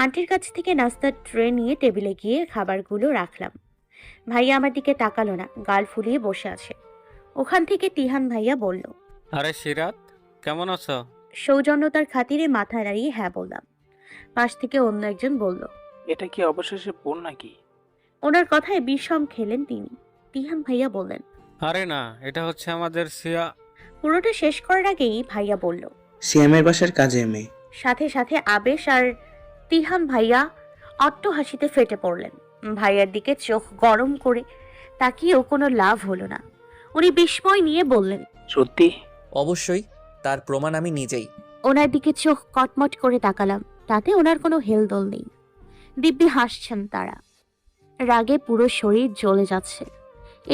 Speaker 6: আন্টির কাছ থেকে নাস্তার ট্রে নিয়ে টেবিলে গিয়ে খাবারগুলো রাখলাম। ভাইয়া আমার দিকে তাকালো না, গাল ফুলিয়ে বসে আছে। ওখান থেকে তিহান ভাইয়া বলল,
Speaker 4: আরে সিরাত, কেমন আছো?
Speaker 6: সৌজন্যতার খাতিরে মাথা নাড়িয়ে হ্যাঁ বললাম। পাশ থেকে অন্য একজন বলল,
Speaker 8: এটা কি অবশেষে বোন নাকি?
Speaker 6: ওনার কথায় বিষম খেলেন তিনি। তিহান ভাইয়া বললেন,
Speaker 4: আরে না, এটা হচ্ছে আমাদের সিয়া।
Speaker 6: পুরোটা শেষ করার আগেই ভাইয়া বলল,
Speaker 11: সিয়ামের বাসার কাজে মেয়ে।
Speaker 6: সাথে সাথে আবেশ আর তিহান ভাইয়া অট্ট হাসিতে ফেটে পড়লেন। ভাইয়ার দিকে চোখ গরম করে তাকিয়েও কোনো লাভ হলো না। উনি বিস্ময় নিয়ে বললেন,
Speaker 8: সত্যি?
Speaker 5: অবশ্যই, তার প্রমাণ আমি নিজেই।
Speaker 6: ওনার দিকে চোখ কটমট করে তাকালাম, তাতে ওনার কোনো হেলদোল নেই। দিব্যি হাসছেন তারা, রাগে পুরো শরীর জ্বলে যাচ্ছে।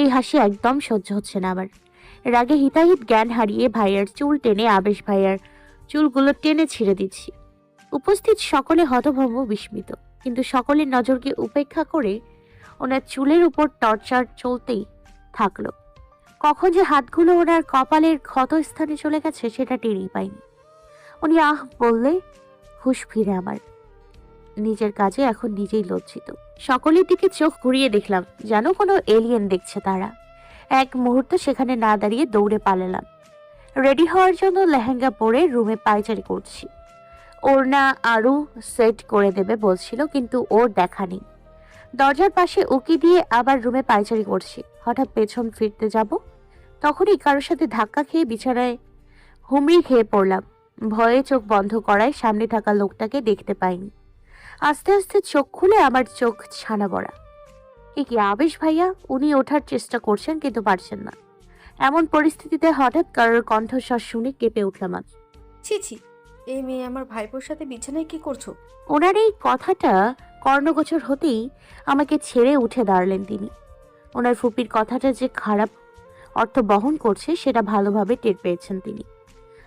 Speaker 6: এই হাসি একদম সহ্য হচ্ছে না আমার। রাগে হিতাহিত জ্ঞান হারিয়ে ভাইয়ার চুল টেনে আবেশ ভাইয়ার চুলগুলো টেনে ছিঁড়ে দিচ্ছি। উপস্থিত সকলে হতভম্ব বিস্মিত, কিন্তু সকলের নজরকে উপেক্ষা করে ওনার চুলের উপর টর্চার চলতেই থাকলো। কখন যে হাতগুলো ওনার কপালের ক্ষত স্থানে চলে গেছে সেটা টেরই পাইনি। উনি আহ বললে হুঁশ ফিরে আমার। নিজের কাজে এখন নিজেই লজ্জিত। সকলের দিকে চোখ ঘুরিয়ে দেখলাম, যেন কোনো এলিয়েন দেখছে তারা। এক মুহূর্ত সেখানে না দাঁড়িয়ে দৌড়ে পালালাম। রেডি হওয়ার জন্য লেহেঙ্গা পরে রুমে পায়চারি করছি। ওড়না আরও সেট করে দেবে বলছিল, কিন্তু ওর দেখা নেই। দরজার পাশে উকি দিয়ে আবার রুমে পায়চারি করছি। হঠাৎ পেছন ফিরতে যাব, তখনই কারোর সাথে ধাক্কা খেয়ে বিছানায় হুমড়ি খেয়ে পড়লাম। ভয়ে চোখ বন্ধ করায় সামনে থাকা লোকটাকে দেখতে পাইনি। আস্তে আস্তে চোখ খুলে আমার চোখ ছানা বড়া। এ কি আবেশ ভাইয়া? উনি ওঠার চেষ্টা করছেন কিন্তু পারছেন না। এমন পরিস্থিতিতে হঠাৎ কারোর কণ্ঠস্বর শুনে কেঁপে উঠলাম আজ।
Speaker 10: ছি ছি, এই মেয়ে আমার ভাইপোর সাথে বিছানায় কি করছো?
Speaker 6: ওনার এই কথাটা কর্ণগোচর হতেই আমাকে ছেড়ে উঠে দাঁড়ালেন তিনি। ওনার ফুপির কথাটা যে খারাপ অর্থ বহন করছে সেটা ভালোভাবে টের পেয়েছেন তিনি।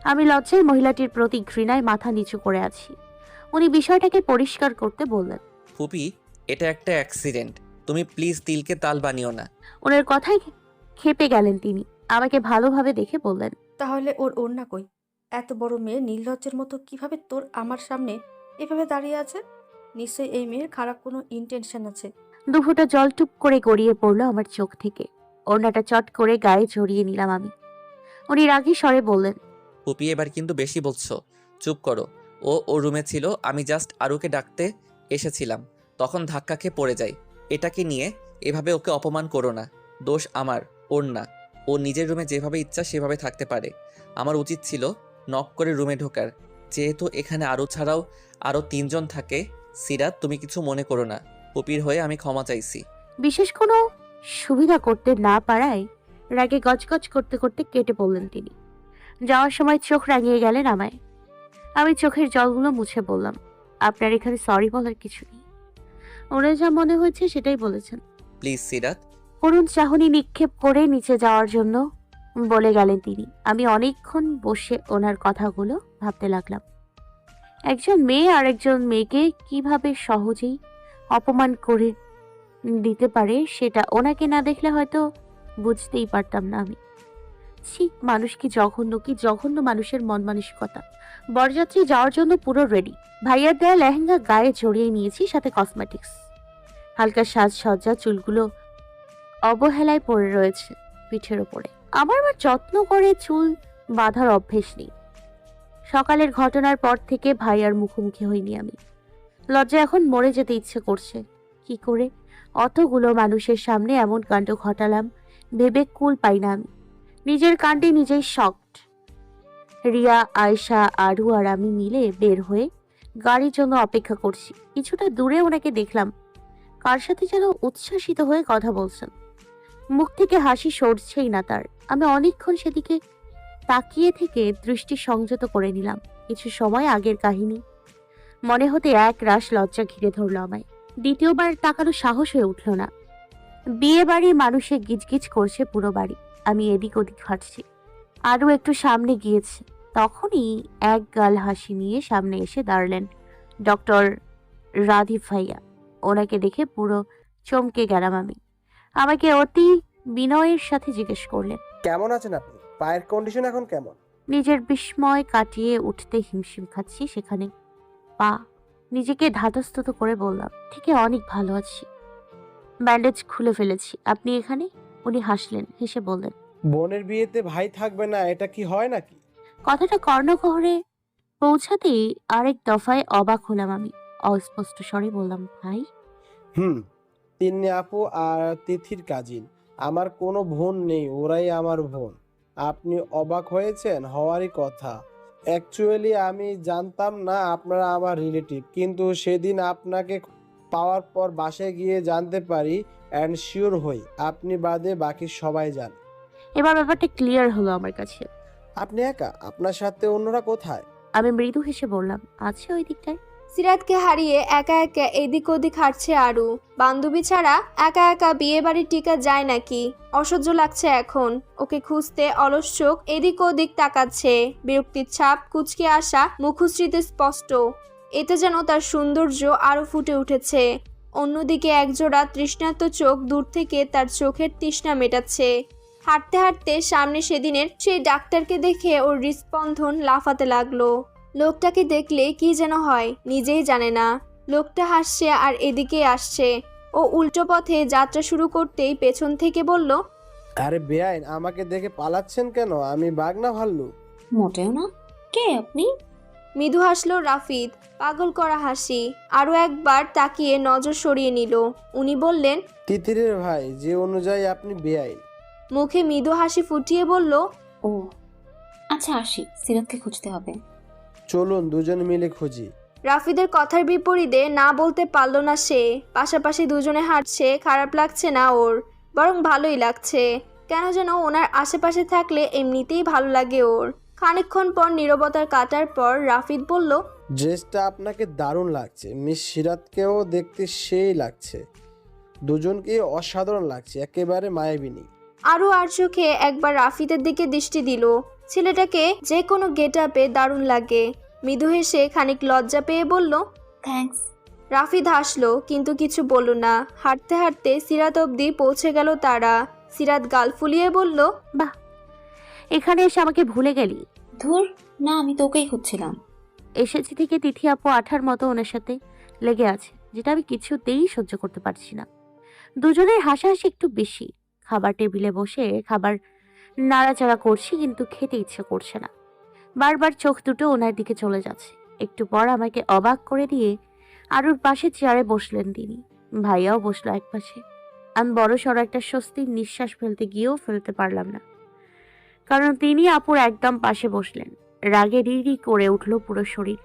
Speaker 6: আমি লজ্জায় মহিলাটির প্রতি ঘৃণায় মাথা নিচু করে আছি। উনি বিষয়টাকে পরিষ্কার করতে বললেন,
Speaker 5: ফুপি, এটা একটা অ্যাক্সিডেন্ট, তুমি প্লিজ তিলকে তাল বানিও না।
Speaker 6: ওনার কথায় খেপে গেলেন তিনি। আমাকে ভালোভাবে দেখে বললেন,
Speaker 10: তাহলে ওর ওড়না কই? এত বড় মেয়ে নির্লজ্জের মতো কিভাবে তোর আমার সামনে এভাবে দাঁড়িয়ে আছে? নিশ্চয়ই এই মেয়ের খারাপ কোনো ইন্টেনশন আছে।
Speaker 6: দুফোঁটা জল টুপ করে গড়িয়ে পড়লো আমার চোখ থেকে। ওড়নাটা চট করে গায়ে জড়িয়ে নিলাম আমি। উনি রাগী স্বরে বললেন,
Speaker 5: ফুপি, এবার কিন্তু বেশি বলছো, চুপ করো। ও রুমে ছিল, আমি জাস্ট আরুকে ডাকতে এসেছিলাম, তখন ধাক্কা খেয়ে পড়ে যাই। এটাকে নিয়ে এভাবে ওকে অপমান করো না। দোষ আমার, ওর না। ও নিজের রুমে যেভাবে ইচ্ছা সেভাবে থাকতে পারে। আমার উচিত ছিল নক করে রুমে ঢোকার, যেহেতু এখানে আরু ছাড়াও আরও 3 জন থাকে। সিরাত, তুমি কিছু মনে করো না, ফুপির হয়ে আমি ক্ষমা চাইছি।
Speaker 6: বিশেষ কোনো সুবিধা করতে না পারায় রাগে গজগজ করতে করতে কেটে পড়লেন তিনি। যাওয়ার সময় চোখ রাঙিয়ে গেলেন আমায়। আমি চোখের জলগুলো মুছে বললাম, আপনার এখানে সরি বলার কিছু নেই। ওনার যা মনে হয়েছে সেটাই বলেছেন।
Speaker 5: প্লিজ সিরাত।
Speaker 6: করুণ চাহনি নিক্ষেপ করে নিচে যাওয়ার জন্য বলে গেলেন তিনি। আমি অনেকক্ষণ বসে ওনার কথাগুলো ভাবতে লাগলাম। একজন মেয়ে আর একজন মেয়েকে কিভাবে সহজেই অপমান করে দিতে পারে সেটা ওনাকে না দেখলে হয়তো বুঝতেই পারতাম না আমি। ছি, মানুষ কি জঘন্য মানুষের মন মানসিকতা। বরযাত্রী যাওয়ার জন্য পুরো রেডি। ভাইয়ার দেয়া লেহেঙ্গা গায়ে জড়িয়ে নিয়েছি, সাথে কসমেটিক্স। হালকা সাজসজ্জা, চুলগুলো অবহেলায় পড়ে রয়েছে পিঠের ওপরে। আমার আবার যত্ন করে চুল বাঁধার অভ্যেস নেই। সকালের ঘটনার পর থেকে ভাইয়ার মুখোমুখি হইনি আমি। লজ্জা এখন মরে যেতে ইচ্ছে করছে। কি করে অতগুলো মানুষের সামনে এমন কাণ্ড ঘটালাম ভেবে কুল পাই না আমি। নিজের কাণ্ডে নিজেই শকড। রিয়া, আয়শা, আরু আর আমি মিলে বের হয়ে গাড়ির জন্য অপেক্ষা করছি। কিছুটা দূরে ওনাকে দেখলাম কার সাথে যেন উচ্ছ্বাসিত হয়ে কথা বলছেন। মুখ থেকে হাসি সরছেই না তার। আমি অনেকক্ষণ সেদিকে তাকিয়ে থেকে দৃষ্টি সংযত করে নিলাম। কিছু সময় আগের কাহিনী মনে হতে এক রাশ লজ্জা ঘিরে ধরল আমায়। দ্বিতীয়বার তাকানো সাহস হয়ে উঠল না। বিয়ে বাড়ির মানুষে গিজগিজ করছে পুরো বাড়ি। আমি এদিক ওদিক হাঁটছি। আরও একটু সামনে গিয়েছে, তখনই এক গাল হাসি নিয়ে সামনে এসে দাঁড়ালেন ডক্টর রাধীব ভাইয়া। ওনাকে দেখে পুরো চমকে গেলাম আমি। আমাকে অতি বিনয়ের সাথে জিজ্ঞেস করলেন,
Speaker 3: কেমন আছেন আপনি? পায়ের কন্ডিশন এখন কেমন?
Speaker 6: নিজের বিস্ময় কাটিয়ে উঠতে হিমশিম খাচ্ছি সেখানে পা। নিজেকে ধাতস্থত করে বললাম, থেকে অনেক ভালো আছি, ব্যান্ডেজ খুলে ফেলেছি। আপনি এখানে? উনি হাসলেন, হেসে বললেন,
Speaker 3: বোনের বিয়েতে ভাই থাকবে না, এটা কি হয় নাকি?
Speaker 6: কথাটা কর্ণগহরে পৌঁছাতেই আরেক দফায় অবাক হলাম আমি। অস্পষ্ট স্বরে বললাম, ভাই?
Speaker 3: তিন্নি আপু আর তিথির কাজিন। আমার কোনো বোন নেই, ওরাই আমার বোন। আপনি অবাক হয়েছেন, হওয়ারই কথা। অ্যাকচুয়ালি আমি জানতাম না আপনারা আমার রিলেটিভ, কিন্তু সেদিন আপনাকে পাওয়ার পর বাসায় গিয়ে জানতে পারি অ্যান্ড শিওর হই আপনি বাদে বাকি সবাই জানে।
Speaker 6: এবার ব্যাপারটা ক্লিয়ার হলো আমার কাছে।
Speaker 3: আপনি একা? আপনার সাথে অন্যরা কোথায়?
Speaker 6: আমি মৃদু হেসে বললাম, আছে ওই দিকটায়।
Speaker 1: সিরাতকে হারিয়ে একা একা এদিক ওদিক হাঁটছে আরু। বান্ধবী ছাড়া একা একা বিয়ে বাড়ির টিকা যায় নাকি? অসহ্য লাগছে এখন। ওকে খুঁজতে অলস চোখ এদিক ওদিক তাকাচ্ছে। বিরক্তির ছাপ কুঁচকে আসা মুখশ্রীতে স্পষ্ট। এতে যেন তার সৌন্দর্য আরো ফুটে উঠেছে। অন্যদিকে একজোড়া তৃষ্ণার্ত চোখ দূর থেকে তার চোখের তৃষ্ণা মেটাচ্ছে। হাঁটতে হাঁটতে সামনে সেদিনের সেই ডাক্তারকে দেখে ওর হৃৎস্পন্দন লাফাতে লাগলো। লোকটাকে দেখলে কি যেন হয় নিজেই জানে না। লোকটা হাসছে আর এদিকে আসছে। ও উল্টো পথে যাত্রা শুরু করতেই পেছন থেকে বলল,
Speaker 3: আরে বেআইন, আমাকে দেখে পালাচ্ছেন কেন? আমি বাঘ না ভাল্লুক?
Speaker 7: মোটেও না। কে আপনি?
Speaker 1: মৃদু হাসলো রাফিদ, পাগল করা হাসি। আরও একবার তাকিয়ে নজর সরিয়ে নিল। উনি বললেন,
Speaker 3: তিতিরের ভাই, যে অনুযায়ী আপনি বেআইন।
Speaker 1: মুখে মৃদু হাসি ফুটিয়ে বলল,
Speaker 7: ও আচ্ছা, আসি, সিরাতকে খুঁজতে হবে।
Speaker 3: চলুন দুজন মিলে খুঁজি।
Speaker 1: রাফিদের কথার বিপরীতে না বলতে পারল না সে। পাশাপাশি দুজনে হাঁটছে, খারাপ লাগছে না ওর, বরং ভালোই লাগছে। কেন যেন ওনার আশেপাশে থাকলে এমনিতেই ভালো লাগে ওর। খানিকক্ষণ পর নীরবতার কাটার পর রাফিদ বলল,
Speaker 3: ড্রেসটা আপনাকে দারুণ লাগছে। মিস সিরাতকেও দেখতে সেই লাগছে। দুজনকেই অসাধারণ লাগছে, একেবারে মায়াবিনী।
Speaker 1: আরও আর চোখে একবার রাফিদের দিকে দৃষ্টি দিল। ছেলেটাকে যে কোনো গেট আপে দারুণ লাগে। মৃদু হেসে খানিক লজ্জা পেয়ে বলল,
Speaker 7: থ্যাঙ্কস।
Speaker 1: রাফিদ হাসলো কিন্তু কিছু বলল না। হাঁটতে হাঁটতে সিরাত অবধি পৌঁছে গেল তারা। সিরাত গাল ফুলিয়ে বলল,
Speaker 6: বাহ, এখানে এসে আমাকে ভুলে গেলি।
Speaker 7: ধুর, না, আমি তোকেই খুঁজছিলাম।
Speaker 6: এসেছি থেকে তিথি আপু আঠার মতো ওনার সাথে লেগে আছে, যেটা আমি কিছুতেই সহ্য করতে পারছি না। দুজনের হাসাহাসি একটু বেশি। খাবার টেবিলে বসে খাবার নাড়াচাড়া করছি, কিন্তু খেতে ইচ্ছে করছে না। বারবার চোখ দুটো ওনার দিকে চলে যাচ্ছে। একটু পর আমাকে অবাক করে দিয়ে আরুর পাশে চেয়ারে বসলেন তিনি। ভাইয়াও বসলো এক পাশে। আমি বড় সড়ো একটা স্বস্তির নিঃশ্বাস ফেলতে গিয়েও ফেলতে পারলাম না, কারণ তিনি আপুর একদম পাশে বসলেন। রাগে রিরি করে উঠল পুরো শরীর।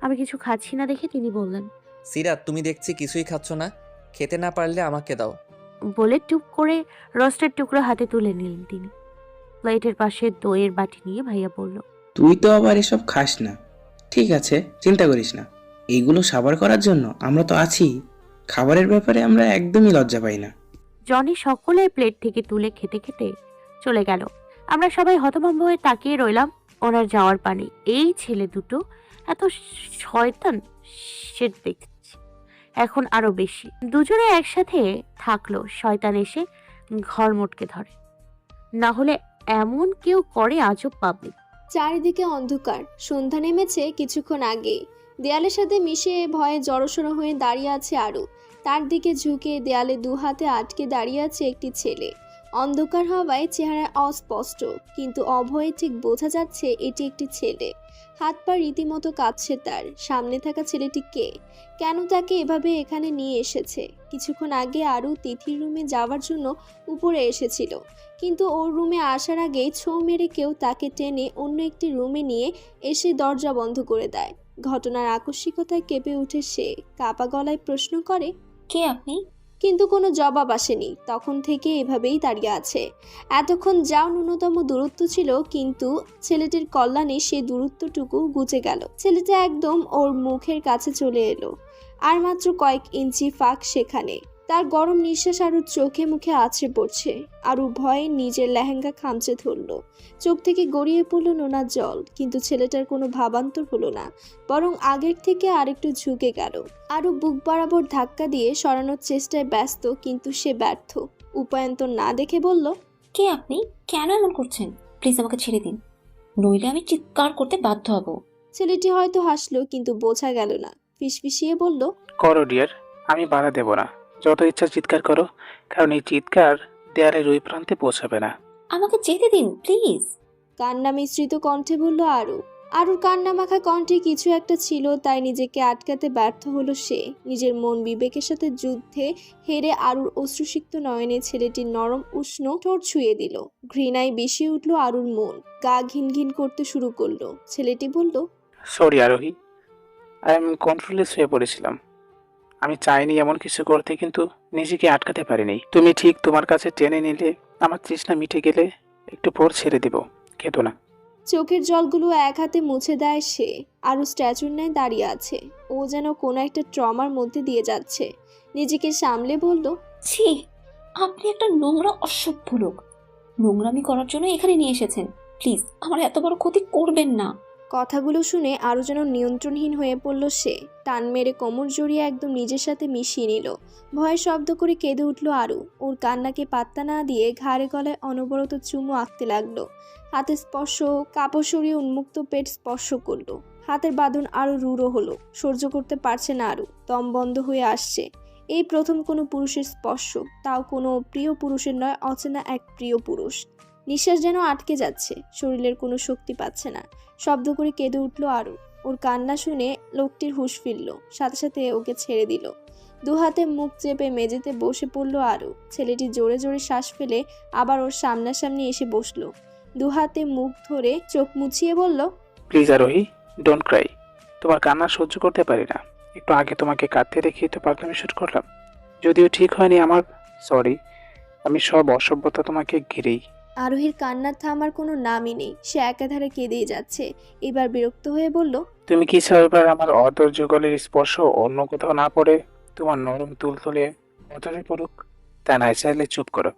Speaker 6: আমি কিছু খাচ্ছি না দেখে তিনি বললেন,
Speaker 5: সিরাত, তুমি দেখছি কিছুই খাচ্ছ না। খেতে না পারলে আমাকে দাও।
Speaker 6: বলে টুপ করে রোস্টের টুকরো হাতে তুলে নিলেন তিনি। প্লেটের পাশে দইয়ের বাটি নিয়ে ভাইয়া বলল,
Speaker 11: তুই তো আবার এসব খাস না। ঠিক আছে, চিন্তা করিস না, এইগুলো সাবার করার জন্য আমরা তো আছি। খাবারের ব্যাপারে আমরা একদমই লজ্জা পাই না।
Speaker 6: জনি সকলের প্লেট থেকে তুলে খেতে খেতে চলে গেল। আমরা সবাই হতভম্ব হয়ে তাকিয়ে রইলাম ওনার যাওয়ার পানে। এই ছেলে দুটো এত শয়তান, সে দেখছি এখন আরো বেশি। দুজনে একসাথে থাকলো, শয়তান এসে ঘর মোটকে ধরে। না হলে এমন কেউ করে আজব পাবলিক।
Speaker 1: চারিদিকে অন্ধকার। সন্ধ্যা নেমেছে কিছুক্ষণ আগে। দেয়ালের সাথে মিশে ভয়ে জড়সড় হয়ে দাঁড়িয়ে আছে আরু। তার দিকে ঝুঁকে দেয়ালে দু হাতে আটকে দাঁড়িয়ে আছে একটি ছেলে। অন্ধকার হওয়ায় চেহারায় অস্পষ্ট, কিন্তু অভয়ে ঠিক বোঝা যাচ্ছে এটি একটি ছেলে। হাত পা রীতিমতো কাঁপছে তার। সামনে থাকা ছেলেটি কে? কেন তাকে এভাবে এখানে নিয়ে এসেছে? কিছুক্ষণ আগে আরু তিথির রুমে যাওয়ার জন্য উপরে এসেছিল, কিন্তু ওর রুমে আসার আগেই ছোঁ মেরে কেউ তাকে টেনে অন্য একটি রুমে নিয়ে এসে দরজা বন্ধ করে দেয়। ঘটনার আকস্মিকতায় কেঁপে উঠে সে কাপা গলায় প্রশ্ন করে,
Speaker 7: কে আপনি?
Speaker 1: কিন্তু কোনো জবাব আসেনি। তখন থেকে এভাবেই দাঁড়িয়ে আছে। এতক্ষণ যাও ন্যূনতম দূরত্ব ছিল, কিন্তু ছেলেটির কল্যাণে সেই দূরত্বটুকু ঘুচে গেল। ছেলেটা একদম ওর মুখের কাছে চলে এলো, আর মাত্র কয়েক ইঞ্চি ফাঁক সেখানে। তার গরম নিঃশ্বাস আরুর চোখে মুখে আছড়ে পড়ছে। আরু ভয়ে নিজের লেহেঙ্গা খামচে ধরল। চোখ থেকে গড়িয়ে পড়ল নোনা জল, কিন্তু ছেলেটার কোনো ভাবান্তর হলো না, বরং আগের থেকে আরেকটু ঝুঁকে গেল। আরু বুক বরাবর ধাক্কা দিয়ে সরানোর চেষ্টায় ব্যস্ত, কিন্তু সে ব্যর্থ। উপায়ন্তর না দেখে বলল,
Speaker 7: কে আপনি? কেন এমন করছেন? প্লিজ আমাকে ছেড়ে দিন, নইলে আমি চিৎকার করতে বাধ্য হব।
Speaker 1: ছেলেটি হয়তো হাসলো, কিন্তু বোঝা গেল না। ফিসফিসিয়ে বলল,
Speaker 8: করো ডিয়ার, আমি বাধা দেব না। যত ইচ্ছা চিৎকার করো, কারণ এই চিৎকার দেয়ালের ওই প্রান্তে পৌঁছাবে না।
Speaker 7: আমাকে যেতে দিন প্লিজ।
Speaker 1: কান্না মিশ্রিত কণ্ঠে বলল আরু। আরুর কান্না মাখা কণ্ঠে কিছু একটা ছিল, তাই নিজেকে আটকাতে ব্যর্থ হলো সে। নিজের মন বিবেকের সাথে যুদ্ধে হেরে আরুর অশ্রুসিক্ত নয়নে ছেলেটির নরম উষ্ণ ঠোঁট ছুঁয়ে দিল। ঘৃণায় বেশি উঠল আরুর মন, গা ঘিন ঘিন করতে শুরু করলো। ছেলেটি বলল,
Speaker 8: সরি আরোহী, আই এম কন্ট্রোলেস হয়ে পড়েছিলাম। আমি চাইনি এমন কিছু করতে, কিন্তু নিজেকে আটকাতে পারিনি। তুমি ঠিক তোমার কাছে টেনে নিলে, আমার তৃষ্ণা মিটে গেলে একটু পর ছেড়ে দেব, খেতো না।
Speaker 1: চোখের জলগুলো এক হাতে মুছে দেয় সে। আরু স্ট্যাচুর ন্যায় দাঁড়িয়ে আছে। ও যেন কোনো একটা ট্রমার মধ্যে দিয়ে যাচ্ছে। নিজেকে সামলে বলল,
Speaker 7: ছি, আপনি একটা নোংরা অসভ্য লোক। নোংরামি করার জন্য এখানে নিয়ে এসেছেন। প্লিজ আমার এত বড় ক্ষতি করবেন না।
Speaker 1: কথাগুলো শুনে আরও যেন নিয়ন্ত্রণহীন হয়ে পড়ল সে। টান মেরে কোমর জড়িয়ে একদম নিজের সাথে মিশিয়ে নিল। ভয়ে শব্দ করে কেঁদে উঠল আরু। ওর কান্নাকে পাত্তা না দিয়ে ঘাড়ে গলায় অনবরত চুমু আঁকতে লাগলো। হাতে স্পর্শ, কাপড় সরিয়ে উন্মুক্ত পেট স্পর্শ করলো। হাতের বাঁধন আরও রূঢ় হলো। সহ্য করতে পারছে না আরু, দম বন্ধ হয়ে আসছে। এই প্রথম কোনো পুরুষের স্পর্শ, তাও কোনো প্রিয় পুরুষের নয়, অচেনা এক প্রিয় পুরুষ। নিঃশ্বাস যেন আটকে যাচ্ছে, শরীরের কোনো শক্তি পাচ্ছে না। শব্দ করে কেঁদে উঠল আরু। ওর কান্না শুনে লোকটির হুঁশ ফিরল, সাথে সাথে ওকে ছেড়ে দিল। দু হাতে মুখ চেপে মেঝেতে বসে পড়ল আরু। ছেলেটি জোরে জোরে শ্বাস ফেলে আবার ওর সামনাসামনি এসে বসলো। দু হাতে মুখ ধরে চোখ মুছিয়ে বলল,
Speaker 8: প্লিজ আরোহী, ডোন্ট ক্রাই। তোমার কান্না সহ্য করতে পারি না। একটু আগে তোমাকে কাঁদতে দেখি তো পাগলামি শুট করলাম। যদিও ঠিক হয়নি আমার, সরি। আমি সব অসভ্যতা তোমাকে ঘিরেই।
Speaker 1: আরোহীর কান্নার থামার কোনো নামই নেই। সে একাধারে কেঁদেই যাচ্ছে। এবার বিরক্ত হয়ে বলল,
Speaker 8: তুমি কি চাও এবার আমার অধৈর্য গলের স্পর্শ অন্য কোথাও না পড়ে তোমার নরম তুলতুলে অতরে পড়ুক? তা নাই চাইলে চুপ করো।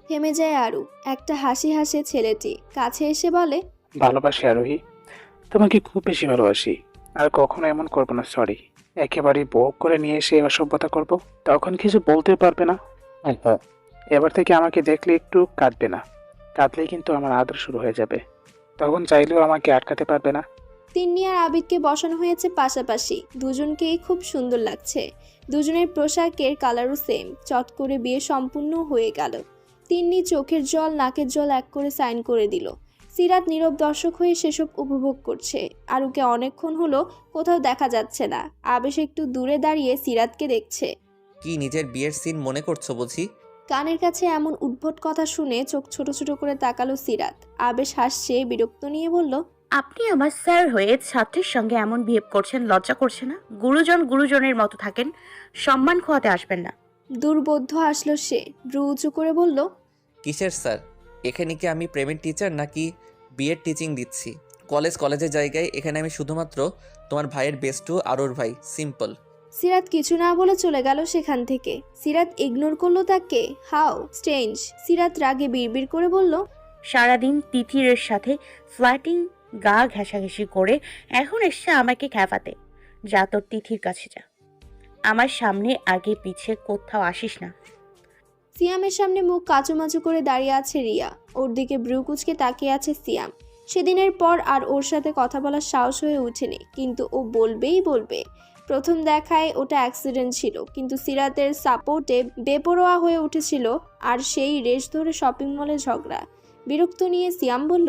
Speaker 1: থেমে যায় আরু। একটা হাসি হাসে ছেলেটি কাছে এসে বলে,
Speaker 8: ভালোবাসি আরোহী, তোমাকে খুব বেশি ভালোবাসি। আর কখনো এমন করবো না, সরি। একেবারেই ভোগ করে নিয়ে এসে অসভ্যতা করব, তখন কিছু বলতে পারবে না। হ্যাঁ, এবার থেকে আমাকে দেখলে একটু কাঁদবে না। কাঁদলেই কিন্তু আমার আদর শুরু হয়ে যাবে, তখন চাইলেও আমাকে আটকাতে পারবে না।
Speaker 1: তিন্নি আর আবিদকে বসানো হয়েছে পাশাপাশি। দুজনকেই খুব সুন্দর লাগছে। দুজনের পোশাকের কালারও সেম। চট করে বিয়ে সম্পূর্ণ হয়ে গেল। তিন্নি চোখের জল নাকের জল এক করে সাইন করে দিল। সিরাত নীরব দর্শক হয়ে সেসব উপভোগ করছে। আরুকে অনেকক্ষণ হলো কোথাও দেখা যাচ্ছে না। আবেশ একটু দূরে দাঁড়িয়ে সিরাতকে দেখছে।
Speaker 5: কি নিজের বিয়ের সিন মনে করছো বুঝি?
Speaker 1: কানের কাছে এমন উদ্ভট কথা শুনে চোখ ছোট ছোট করে তাকালো সিরাত। আবেশ হাসছে, বিরক্ত নিয়ে বলল,
Speaker 6: আপনি আমার স্যার হয়ে ছাত্রীর সঙ্গে এমন বিহেভ করছেন, লজ্জা করছে না? গুরুজন গুরুজনের মতো থাকেন, সম্মান খোয়াতে আসবেন না।
Speaker 1: দুর্বোধ্য হাসলো সে। ভ্রু উঁচু করে বলল,
Speaker 5: কিসের স্যার? এখানে কি আমি প্রেমের টিচার নাকি বিয়ের টিচিং দিচ্ছি? কলেজের জায়গায় এখানে আমি শুধুমাত্র তোমার ভাইয়ের বেস্টু আরুর ভাই, সিম্পল।
Speaker 1: সিরাত কিছু না বলে চলে গেল সেখান থেকে। সিরাত ইগনোর করলো তাকে। How strange. সিরাত রাগে বিড়বিড় করে বলল,
Speaker 6: সারাদিন তিথিরের সাথে ফ্ল্যাটিং, গা ঘেঁষাঘেঁষি করে এখন এসছে আমাকে খ্যাপাতে। যা তোর তিথির কাছে যা, আমার সামনে আগে পিছে কোথাও আসিস না।
Speaker 1: সিয়ামের সামনে মুখ কাচুমাচু করে দাঁড়িয়ে আছে রিয়া। ওর দিকে ব্রু কুচকে তাকিয়ে আছে সিয়াম। সেদিনের পর আর ওর সাথে কথা বলার সাহস হয়ে ওঠেনি, কিন্তু ও বলবেই বলবে। প্রথম দেখায় ওটা অ্যাক্সিডেন্ট ছিল, কিন্তু সিরাতের সাপোর্টে বেপরোয়া হয়ে উঠেছিল। আর সেই রেশ ধরে শপিং মলে ঝগড়া। বিরক্ত নিয়ে সিয়াম বলল,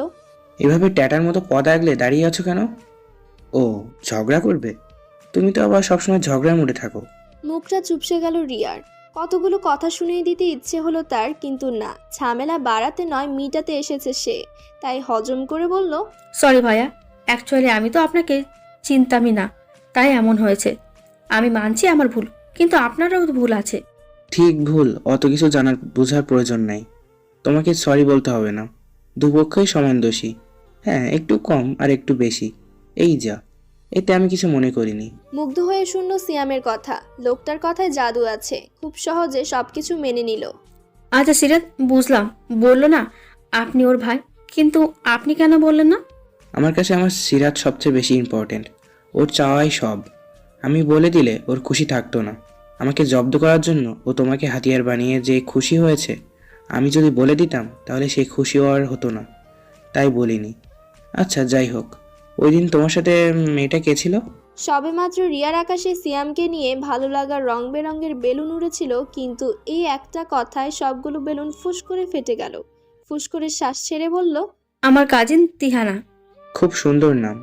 Speaker 11: এভাবে ট্যাটার মতো পদ আগলে দাঁড়িয়ে আছো কেন? ও, ঝগড়া করবে? তুমি তো আবার সবসময় ঝগড়ার মুডে থাকো।
Speaker 1: মুখটা চুপসে গেল রিয়ার। কতগুলো কথা শুনিয়ে দিতে ইচ্ছে হলো তার, কিন্তু না, ঝামেলা বাড়াতে নয় মিটাতে এসেছে সে। তাই হজম করে বলল,
Speaker 10: সরি ভাইয়া, অ্যাকচুয়ালি আমি তো আপনাকে চিনতামই না, তাই এমন হয়েছে। আমি মানছি আমার ভুল, কিন্তু আপনারও তো ভুল আছে।
Speaker 11: ঠিক ভুল অত কিছু জানার বোঝার প্রয়োজন নাই। তোমাকে সরি বলতে হবে না, দুপক্ষই সমান দোষী। হ্যাঁ, একটু কম আর একটু বেশি, এই যা, এতে আমি কিছু মনে করিনি।
Speaker 1: মুগ্ধ হয়ে শুনল সিয়ামের কথা। লোকটার কথায় জাদু আছে, খুব সহজে সবকিছু মেনে নিল।
Speaker 10: আচ্ছা সিরাত, বুঝলাম, বললো না আপনি ওর ভাই, কিন্তু আপনি কেন বললেন না?
Speaker 11: আমার কাছে আমার সিরাত সবচেয়ে বেশি ইম্পর্টেন্ট। ওর চাওয়াই সব। আমি বলে দিলে ওর খুশি থাকতো না। আমাকে জব্দ করার জন্য ও তোমাকে হাতিয়ার বানিয়ে যে খুশি হয়েছে, আমি যদি বলে দিতাম তাহলে সেই খুশিও আর হতো না, তাই বলিনি। আচ্ছা, যাই হোক, ওই দিন তোমার সাথে মেয়েটা কে ছিল?
Speaker 1: সবেমাত্র রিয়ার আকাশে সিয়ামকে নিয়ে ভালো লাগার রং বেরঙের বেলুন উড়েছিল, কিন্তু এই একটা কথায় সবগুলো বেলুন ফুস করে ফেটে গেল। ফুস করে শ্বাস ছেড়ে বলল,
Speaker 10: আমার কাজিন তিহানা।
Speaker 11: খুব সুন্দর নাম,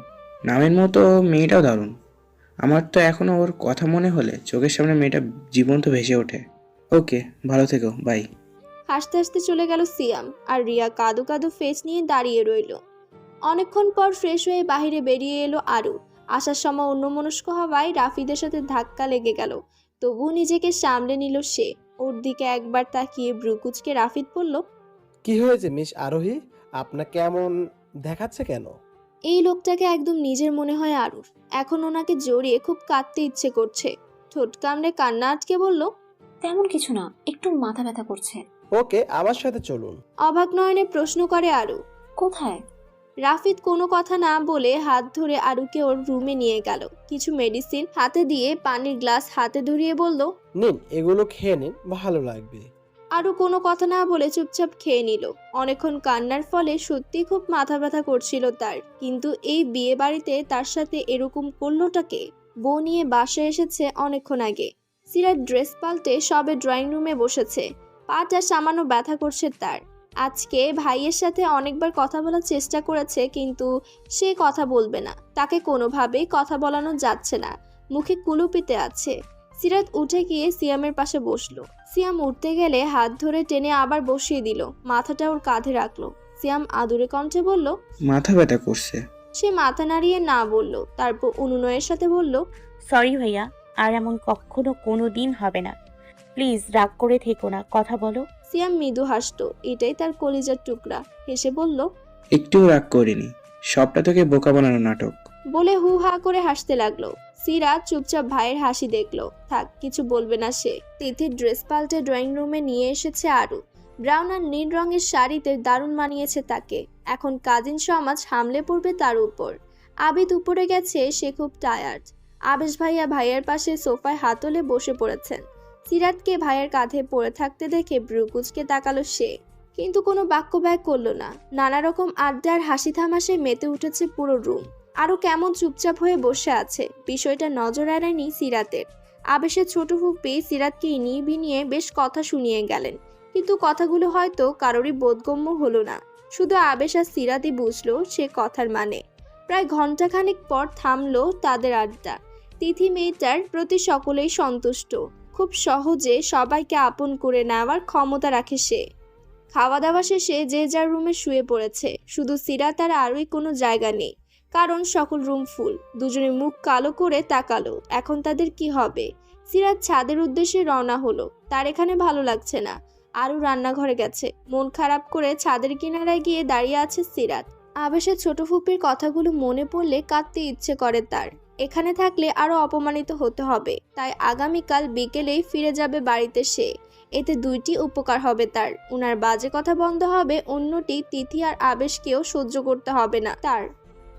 Speaker 11: নামের মতো মেয়েটাও দারুণ। আমার তো এখনো ওর কথা মনে হলে চোখের সামনে মেয়েটা জীবন্ত ভেসে ওঠে। ওকে, ভালো থেকো, বাই।
Speaker 1: হাসতে হাসতে চলে গেল সিয়াম, আর রিয়া কাদু কাদু ফেস নিয়ে দাঁড়িয়ে রইল। অনেকক্ষণ পর ফ্রেশ হয়ে বাইরে বেরিয়ে এলো আরু। আসার সময় অন্যমনস্ক হওয়ায় রাফিদের সাথে ধাক্কা লেগে গেল, তবুও নিজেকে সামলে নিল সে। ওর দিকে একবার তাকিয়ে ব্রুকুচকে রাফিদ বলল,
Speaker 3: কি হয়েছে মিস আরোহী, আপনাকে এমন দেখাচ্ছে কেন?
Speaker 1: এই লোকটাকে একদম নিজের মনে হয় আরুর। এখন ওনাকে জড়িয়ে খুব কাঁদতে ইচ্ছে করছে। ঠোঁট কামড়ে কান্না আটকে বলল,
Speaker 7: তেমন কিছু না, একটু মাথা ব্যথা করছে।
Speaker 3: ওকে, আমার সাথে চলুন।
Speaker 1: অবাক নয়নে প্রশ্ন করে আরু।
Speaker 7: কোথায়?
Speaker 1: রাফিদ কোনো কথা না বলে হাত ধরে আরুকে ওর রুমে নিয়ে গেল। কিছু মেডিসিন হাতে দিয়ে পানির গ্লাস হাতে ধরিয়ে বলল,
Speaker 3: নিন, এগুলো খেয়ে নিন, ভালো লাগবে।
Speaker 1: আরু কোনো কথা না বলে চুপচাপ খেয়ে নিল। অনেকক্ষণ কান্নার ফলে সত্যি খুব মাথা ব্যথা করছিল তার, কিন্তু এই বিয়ে বাড়িতে তার সাথে এরকম করলোটাকে? বউ নিয়ে বাসায় এসেছে অনেকক্ষণ আগে। সিরাত ড্রেস পাল্টে সবে ড্রয়িং রুমে বসেছে। পাটা সামান্য ব্যথা করছে তার। আজকে ভাইয়ের সাথে অনেকবার কথা বলার চেষ্টা করেছে, কিন্তু সে কথা বলবে না। তাকে কোনোভাবেই কথা বলানো যাচ্ছে না, মুখে কুলুপিতে আছে। সিরাত উঠে গিয়ে সিয়ামের পাশে বসলো। সিয়াম উঠতে গেলে হাত ধরে টেনে আবার বসিয়ে দিল, মাথাটা ওর কাঁধে রাখলো। সিয়াম আদুরে কণ্ঠে বলল,
Speaker 11: মাথা ব্যথা করছে।
Speaker 1: সে মাথা নাড়িয়ে না বলল, তারপর অনুনয়ের সাথে বলল,
Speaker 6: সরি ভাইয়া, আর এমন কখনো কোনো দিন হবে না। প্লিজ রাগ করে থেকো না, কথা বলো।
Speaker 1: সিয়াম মৃদু হাসতো, এটাই তার কলিজার টুকরা। হেসে বলল,
Speaker 11: একটুও রাগ করিনি, সবটা তোকে বোকা বানানো নাটক।
Speaker 1: বলে হু হা করে হাসতে লাগলো। সিরাত চুপচাপ ভাইয়ের হাসি দেখলো, থাক, কিছু বলবে না সে। তিথির ড্রেস পাল্টে ড্রয়িং রুমে নিয়ে এসেছে আরু। ব্রাউন আর নীল রঙের শাড়িতে দারুণ মানিয়েছে তাকে। এখন কাজিন সমাজ হামলে পড়বে তার উপর। আবিদ উপরে গেছে, সে খুব টায়ার্ড। আবেশ ভাইয়া ভাইয়ের পাশে সোফায় হাতলে বসে পড়েছেন। সিরাতকে ভাইয়ের কাঁধে পড়ে থাকতে দেখে ব্রুকুচকে তাকালো সে, কিন্তু কোনো বাক্য ব্যয় করলো না। নানা রকম আড্ডার হাসি থামাশে মেতে উঠেছে পুরো রুম। আরও কেমন চুপচাপ হয়ে বসে আছে, বিষয়টা নজর এড়ায়নি সিরাতের। আবেশের ছোট ফুপি সিরাতকে ইনিয়ে বিনিয়ে বেশ কথা শুনিয়ে গেলেন, কিন্তু কথাগুলো হয়তো কারোরই বোধগম্য হলো না। শুধু আবেশ আর সিরাতই বুঝলো সে কথার মানে। প্রায় ঘন্টাখানেক পর থামলো তাদের আড্ডা। তিথি মেয়েটার প্রতি সকলেই সন্তুষ্ট। খুব সহজে সবাইকে আপন করে নেওয়ার ক্ষমতা রাখে সে। খাওয়া দাওয়া শেষে যে যার রুমে শুয়ে পড়েছে। শুধু সিরাত আর আরুই কোনো জায়গা নেই, কারণ সকল রুম ফুল। দুজনে মুখ কালো করে তাকালো, এখন তাদের কি হবে? সিরাত ছাদের উদ্দেশ্যে রওনা হলো, তার এখানে ভালো লাগছে না। আরু রান্নাঘরে গেছে। মন খারাপ করে ছাদের কিনারায় গিয়ে দাঁড়িয়ে আছে সিরাত। আবেশের ছোট ফুপির কথাগুলো মনে পড়লে কাঁদতে ইচ্ছে করে তার। এখানে থাকলে আরো অপমানিত হতে হবে, তাই আগামীকাল বিকেলেই ফিরে যাবে বাড়িতে সে। এতে দুইটি উপকার হবে তার, উনার বাজে কথা বন্ধ হবে, অন্যটি তিথি আর আবেশকেও সহ্য করতে হবে না তার।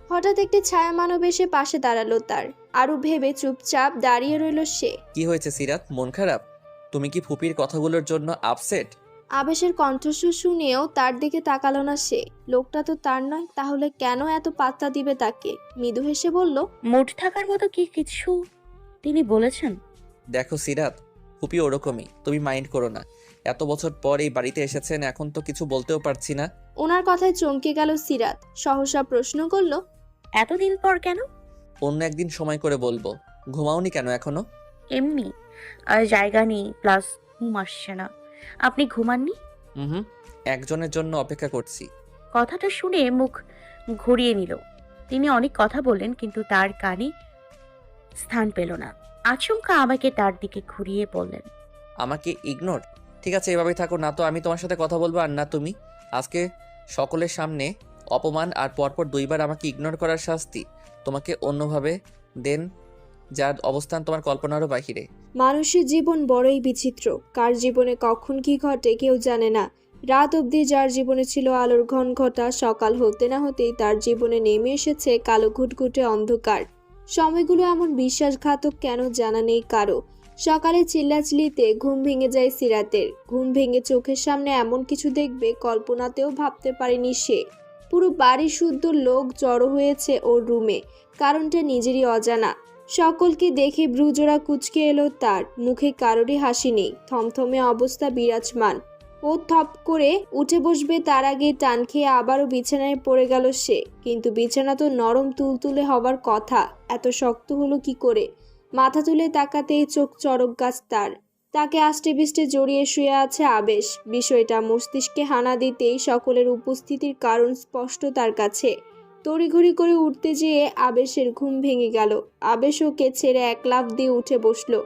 Speaker 1: হঠাৎ একটি ছায়া মানব এসে পাশে দাঁড়ালো তার। আরো ভেবে চুপচাপ দাঁড়িয়ে রইল সে।
Speaker 5: কি হয়েছে সিরাত, মন খারাপ? তুমি কি ফুপির কথাগুলোর জন্য আপসেট?
Speaker 1: আবেশের কণ্ঠস্বর শুনেও তার দিকে তাকালো না সে। লোকটা তো তার নয়, তাহলে কেন এত পাত্তা দিবে তাকে? মৃদু হেসে বলল,
Speaker 6: মুড থাকার মতো কি কিছু তিনি বলেছেন?
Speaker 5: দেখো সিরাত, ফুপি ওরকমই, তুমি মাইন্ড করো না। এত বছর পর এই বাড়িতে এসেছেন, এখন তো কিছু বলতেও পারছি না।
Speaker 1: ওনার কথায় চমকে গেল সিরাত। সহসা প্রশ্ন করল,
Speaker 6: এতদিন পর কেন?
Speaker 5: অন্য একদিন সময় করে বলবো। ঘুমাওনি কেন এখনো?
Speaker 6: এমনি, আর জায়গা নেই, প্লাস ঘুম আসছে না। আপনি ঘুমাননি?
Speaker 5: হুম, একজনের জন্য অপেক্ষা করছি।
Speaker 6: কথাটা শুনে মুখ ঘুরিয়ে নিল। তিনি অনেক কথা বললেন, কিন্তু তার কানে স্থান পেল না। আচমকা আমাকে তার দিকে ঘুরিয়ে বললেন,
Speaker 5: আমাকে ইগনোর? ঠিক আছে, এভাবেই থাকো। না তো আমি তোমার সাথে কথা বলবো, আর না তুমি। আজকে সকলের সামনে অপমান, আর পরপর 2বার আমাকে ইগনোর করার শাস্তি তোমাকে অন্যভাবে দেন, যার অবস্থান তোমার কল্পনারও বাহিরে।
Speaker 1: মানুষের জীবন বড়ই বিচিত্র। কার জীবনে কখন কি ঘটে কেউ জানে না। রাত অবধি যার জীবনে ছিল আলোর ঘনঘটা, সকাল হতে না হতেই তার জীবনে নেমে এসেছে কালো ঘুটঘুটে অন্ধকার। সময়গুলো এমন বিশ্বাসঘাতক কেন জানা নেই কারো। সকালে চিল্লাচিল্লিতে ঘুম ভেঙে যায় সিরাতের। ঘুম ভেঙে চোখের সামনে এমন কিছু দেখবে কল্পনাতেও ভাবতে পারেনি সে। পুরো বাড়ি শুদ্ধ লোক জড়ো হয়েছে ওর রুমে। কারণটা নিজেরই অজানা। সকলকে দেখে ভ্রুজোড়া কুঁচকে এলো তার। মুখে কারোরই হাসি নেই, থমথমে অবস্থা বিরাজমান। ও থপ করে উঠে বসবে তার আগে টান খেয়ে আবারও বিছানায় পড়ে গেল সে। কিন্তু বিছানা তো নরম তুলতুলে হবার কথা, এত শক্ত হলো কি করে? মাথা তুলে তাকাতেই চোখ চড়ক গাছ তার। তাকে আষ্টে বিষ্টে জড়িয়ে শুয়ে আছে আবেশ। বিষয়টা মস্তিষ্কে হানা দিতেই সকলের উপস্থিতির কারণ স্পষ্ট তার কাছে। তড়িঘড়ি করে উঠতে যেয়ে আবেশের ঘুম ভেঙে গেল। আবেশ ওকে ছেড়ে এক লাফ দিয়ে উঠে বসলো।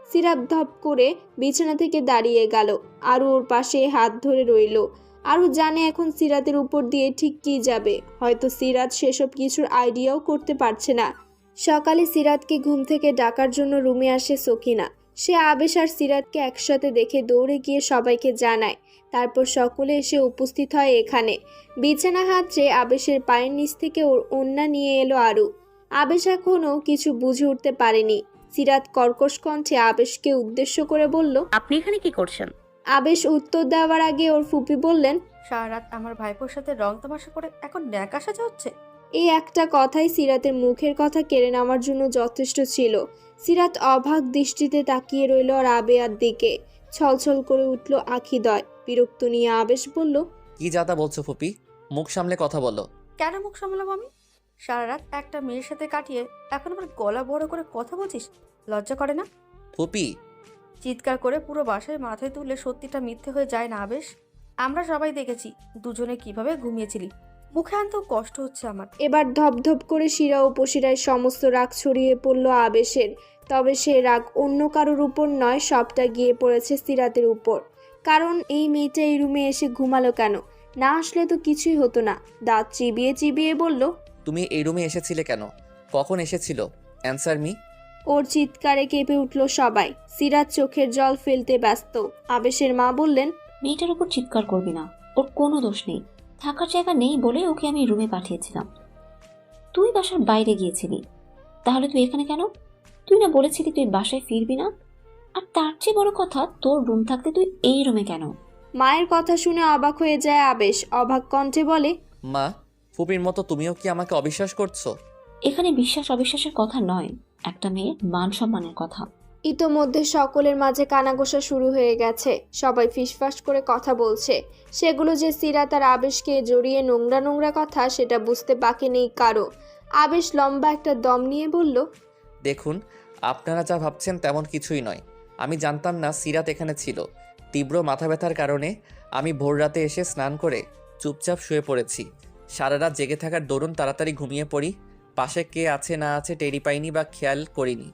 Speaker 1: সিরাত ধপ করে বিছানা থেকে দাঁড়িয়ে গেল। আরু ওর পাশে হাত ধরে রইল। আরু জানে এখন সিরাতের উপর দিয়ে ঠিক কি যাবে। হয়তো সিরাত সেসব কিছুর আইডিয়াও করতে পারছে না। সকালে সিরাতকে ঘুম থেকে ডাকার জন্য রুমে আসে সকিনা। সে আবেশ আর সিরাতকে একসাথে দেখে দৌড়ে গিয়ে সবাইকে জানায়। তারপর সকলে এসে উপস্থিত হয় এখানে। বিছানা হাতড়ে আবেশের পায়ের নিচ থেকে ওর ওড়না নিয়ে এলো আরু। আবেশ এখনও কিছু বুঝে উঠতে পারেনি। সিরাত কর্কশ কণ্ঠে আবেশকে উদ্দেশ্য করে বলল,
Speaker 6: আপনি এখানে কি করছেন?
Speaker 1: আবেশ উত্তর দেওয়ার আগে ওর ফুপি বললেন,
Speaker 10: সারা রাত আমার ভাইপোর সাথে রং তামাশা করে এখন ন্যাকা সাজা হচ্ছে।
Speaker 1: এই একটা কথাই সিরাতের মুখের কথা কেড়ে নেওয়ার জন্য যথেষ্ট ছিল। সিরাত অবাক দৃষ্টিতে তাকিয়ে রইল রাবেয়ার দিকে। ছলছল করে উঠল আখিদয়। বিরক্ত নিয়ে আবেশ বলল,
Speaker 5: কি যাতা বলছো ফুপি? মুখ সামলে কথা বলো।
Speaker 10: কেন মুখ সামলাবো আমি? সারা রাত একটা মেয়ের সাথে কাটিয়ে এখন আবার গলা বড় করে কথা বলছিস? লজ্জা করে না?
Speaker 5: ফুপি,
Speaker 10: চিৎকার করে পুরো বাসায় মাথায় তুললে সত্যিটা মিথ্যে হয়ে যায় না আবেশ? আমরা সবাই দেখেছি দুজনে কিভাবে ঘুমিয়েছিলি। মুখে আনতেও কষ্ট হচ্ছে আমার।
Speaker 1: এবার ধপধপ করে শিরা উপশিরায় সমস্ত রাগ ছড়িয়ে পড়ল আবেশের। তবে সে রাগ অন্য কারোর উপর নয়, সবটা গিয়ে পড়েছে সিরাতের উপর। কারণ এই মেয়েটা এই রুমে এসে ঘুমালো কেন? না আসলে তো কিছুই হতো না। দাঁত চিবিয়ে চিবিয়ে বলল,
Speaker 5: তুমি এই রুমে এসেছিলে কেন? কখন এসেছিল? Answer me.
Speaker 1: ওর চিৎকারে কেঁপে উঠল সবাই। সিরাত চোখের জল ফেলতে ব্যস্ত। আবেশের মা বললেন,
Speaker 7: মেয়েটার উপর চিৎকার করবি না, ওর কোনো দোষ নেই। থাকার জায়গা নেই বলে ওকে আমি রুমে পাঠিয়েছিলাম। তুই বাসার বাইরে গিয়েছিলি, তাহলে তুই এখানে কেন? তুই না বলেছিলি তুই বাসায় ফিরবি না? আর তার চেয়ে বড় কথা, তোর রুম থাকতে তুই এই রুমে কেন?
Speaker 1: মায়ের কথা শুনে অবাক হয়ে যায় আবেশ। অবাক কণ্ঠে বলে,
Speaker 5: মা, ফুপির মতো তুমিও কি আমাকে অবিশ্বাস করছো?
Speaker 7: এখানে বিশ্বাস অবিশ্বাসের কথা নয়, একটা মেয়ের মান সম্মানের কথা।
Speaker 1: ইতোমধ্যে সকলের মাঝে কানাঘোষা শুরু হয়ে গেছে। সবাই ফিসফাস করে কথা বলছে। সেগুলো যে সিরাত আর আবেশকে জড়িয়ে নোংরা নোংরা কথা, সেটা বুঝতে বাকি নেই কারো। আবেশ লম্বা একটা দম নিয়ে বলল,
Speaker 5: দেখুন, আপনারা যা ভাবছেন তেমন কিছুই নয়। আমি জানতাম না সিরাত এখানে ছিল। তীব্র মাথা ব্যথার কারণে আমি ভোর রাতে এসে স্নান করে চুপচাপ শুয়ে পড়েছি। সারা রাত জেগে থাকার দরুন তাড়াতাড়ি ঘুমিয়ে পড়ি। পাশে কে আছে না আছে টেরি পাইনি বা খেয়াল করিনি।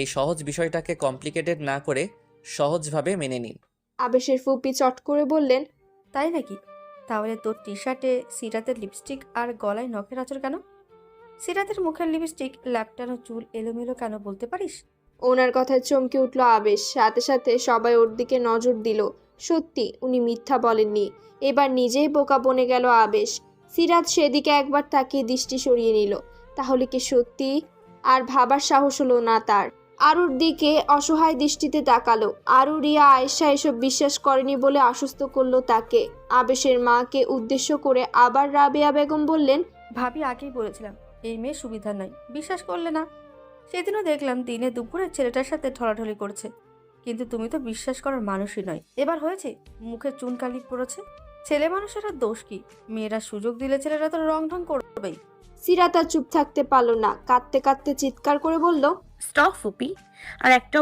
Speaker 5: এই সহজ বিষয়টাকে কমপ্লিকেটেড না করে সহজভাবে মেনে নিন।
Speaker 1: আবেশের ফুপি চট করে বললেন,
Speaker 10: তাই নাকি? তাহলে তোর টি শার্টে সিরাতের লিপস্টিক আর গলায় নখের আঁচড় কেন? সিরাতের মুখের লিপস্টিক, ল্যাপটানো চুল এলোমেলো কেন বলতে পারিস?
Speaker 1: ওনার কথায় চমকে উঠল আবেশ। সাথে সাথে সবাই ওর দিকে নজর দিল। সত্যি উনি মিথ্যা বলেননি। এবার নিজেই বোকা বনে গেল আবেশ। সিরাত সেদিকে একবার তাকিয়ে দৃষ্টি সরিয়ে নিল। তাহলে কি সত্যি? আর ভাবার সাহস হলো না তার। আরুর দিকে অসহায় দৃষ্টিতে তাকালো। আরু রিয়া আয়েশা এসব বিশ্বাস করেনি বলে আশ্বস্ত করলো তাকে। আবেশের মাকে উদ্দেশ্য করে আবার রাবেয়া বেগম বললেন,
Speaker 10: ভাবি আগেই বলেছিলাম এই মেয়ে সুবিধা নয়, বিশ্বাস করলে না। সেদিনও দেখলাম দিনে দুপুরে ছেলেটার সাথে ঢলাঢলি করছে, কিন্তু তুমি তো বিশ্বাস করার মানুষই নয়। এবার হয়েছে, মুখে চুন কালি পড়েছে। ছেলে মানুষেরা দোষ কি? মেয়েরা সুযোগ দিলে ছেলেরা তো রং ঢং করবেই।
Speaker 1: সিরাত আর চুপ থাকতে পারল না, কাঁদতে কাঁদতে চিৎকার করে বলল,
Speaker 6: স্টপ ফুপি, আর একটা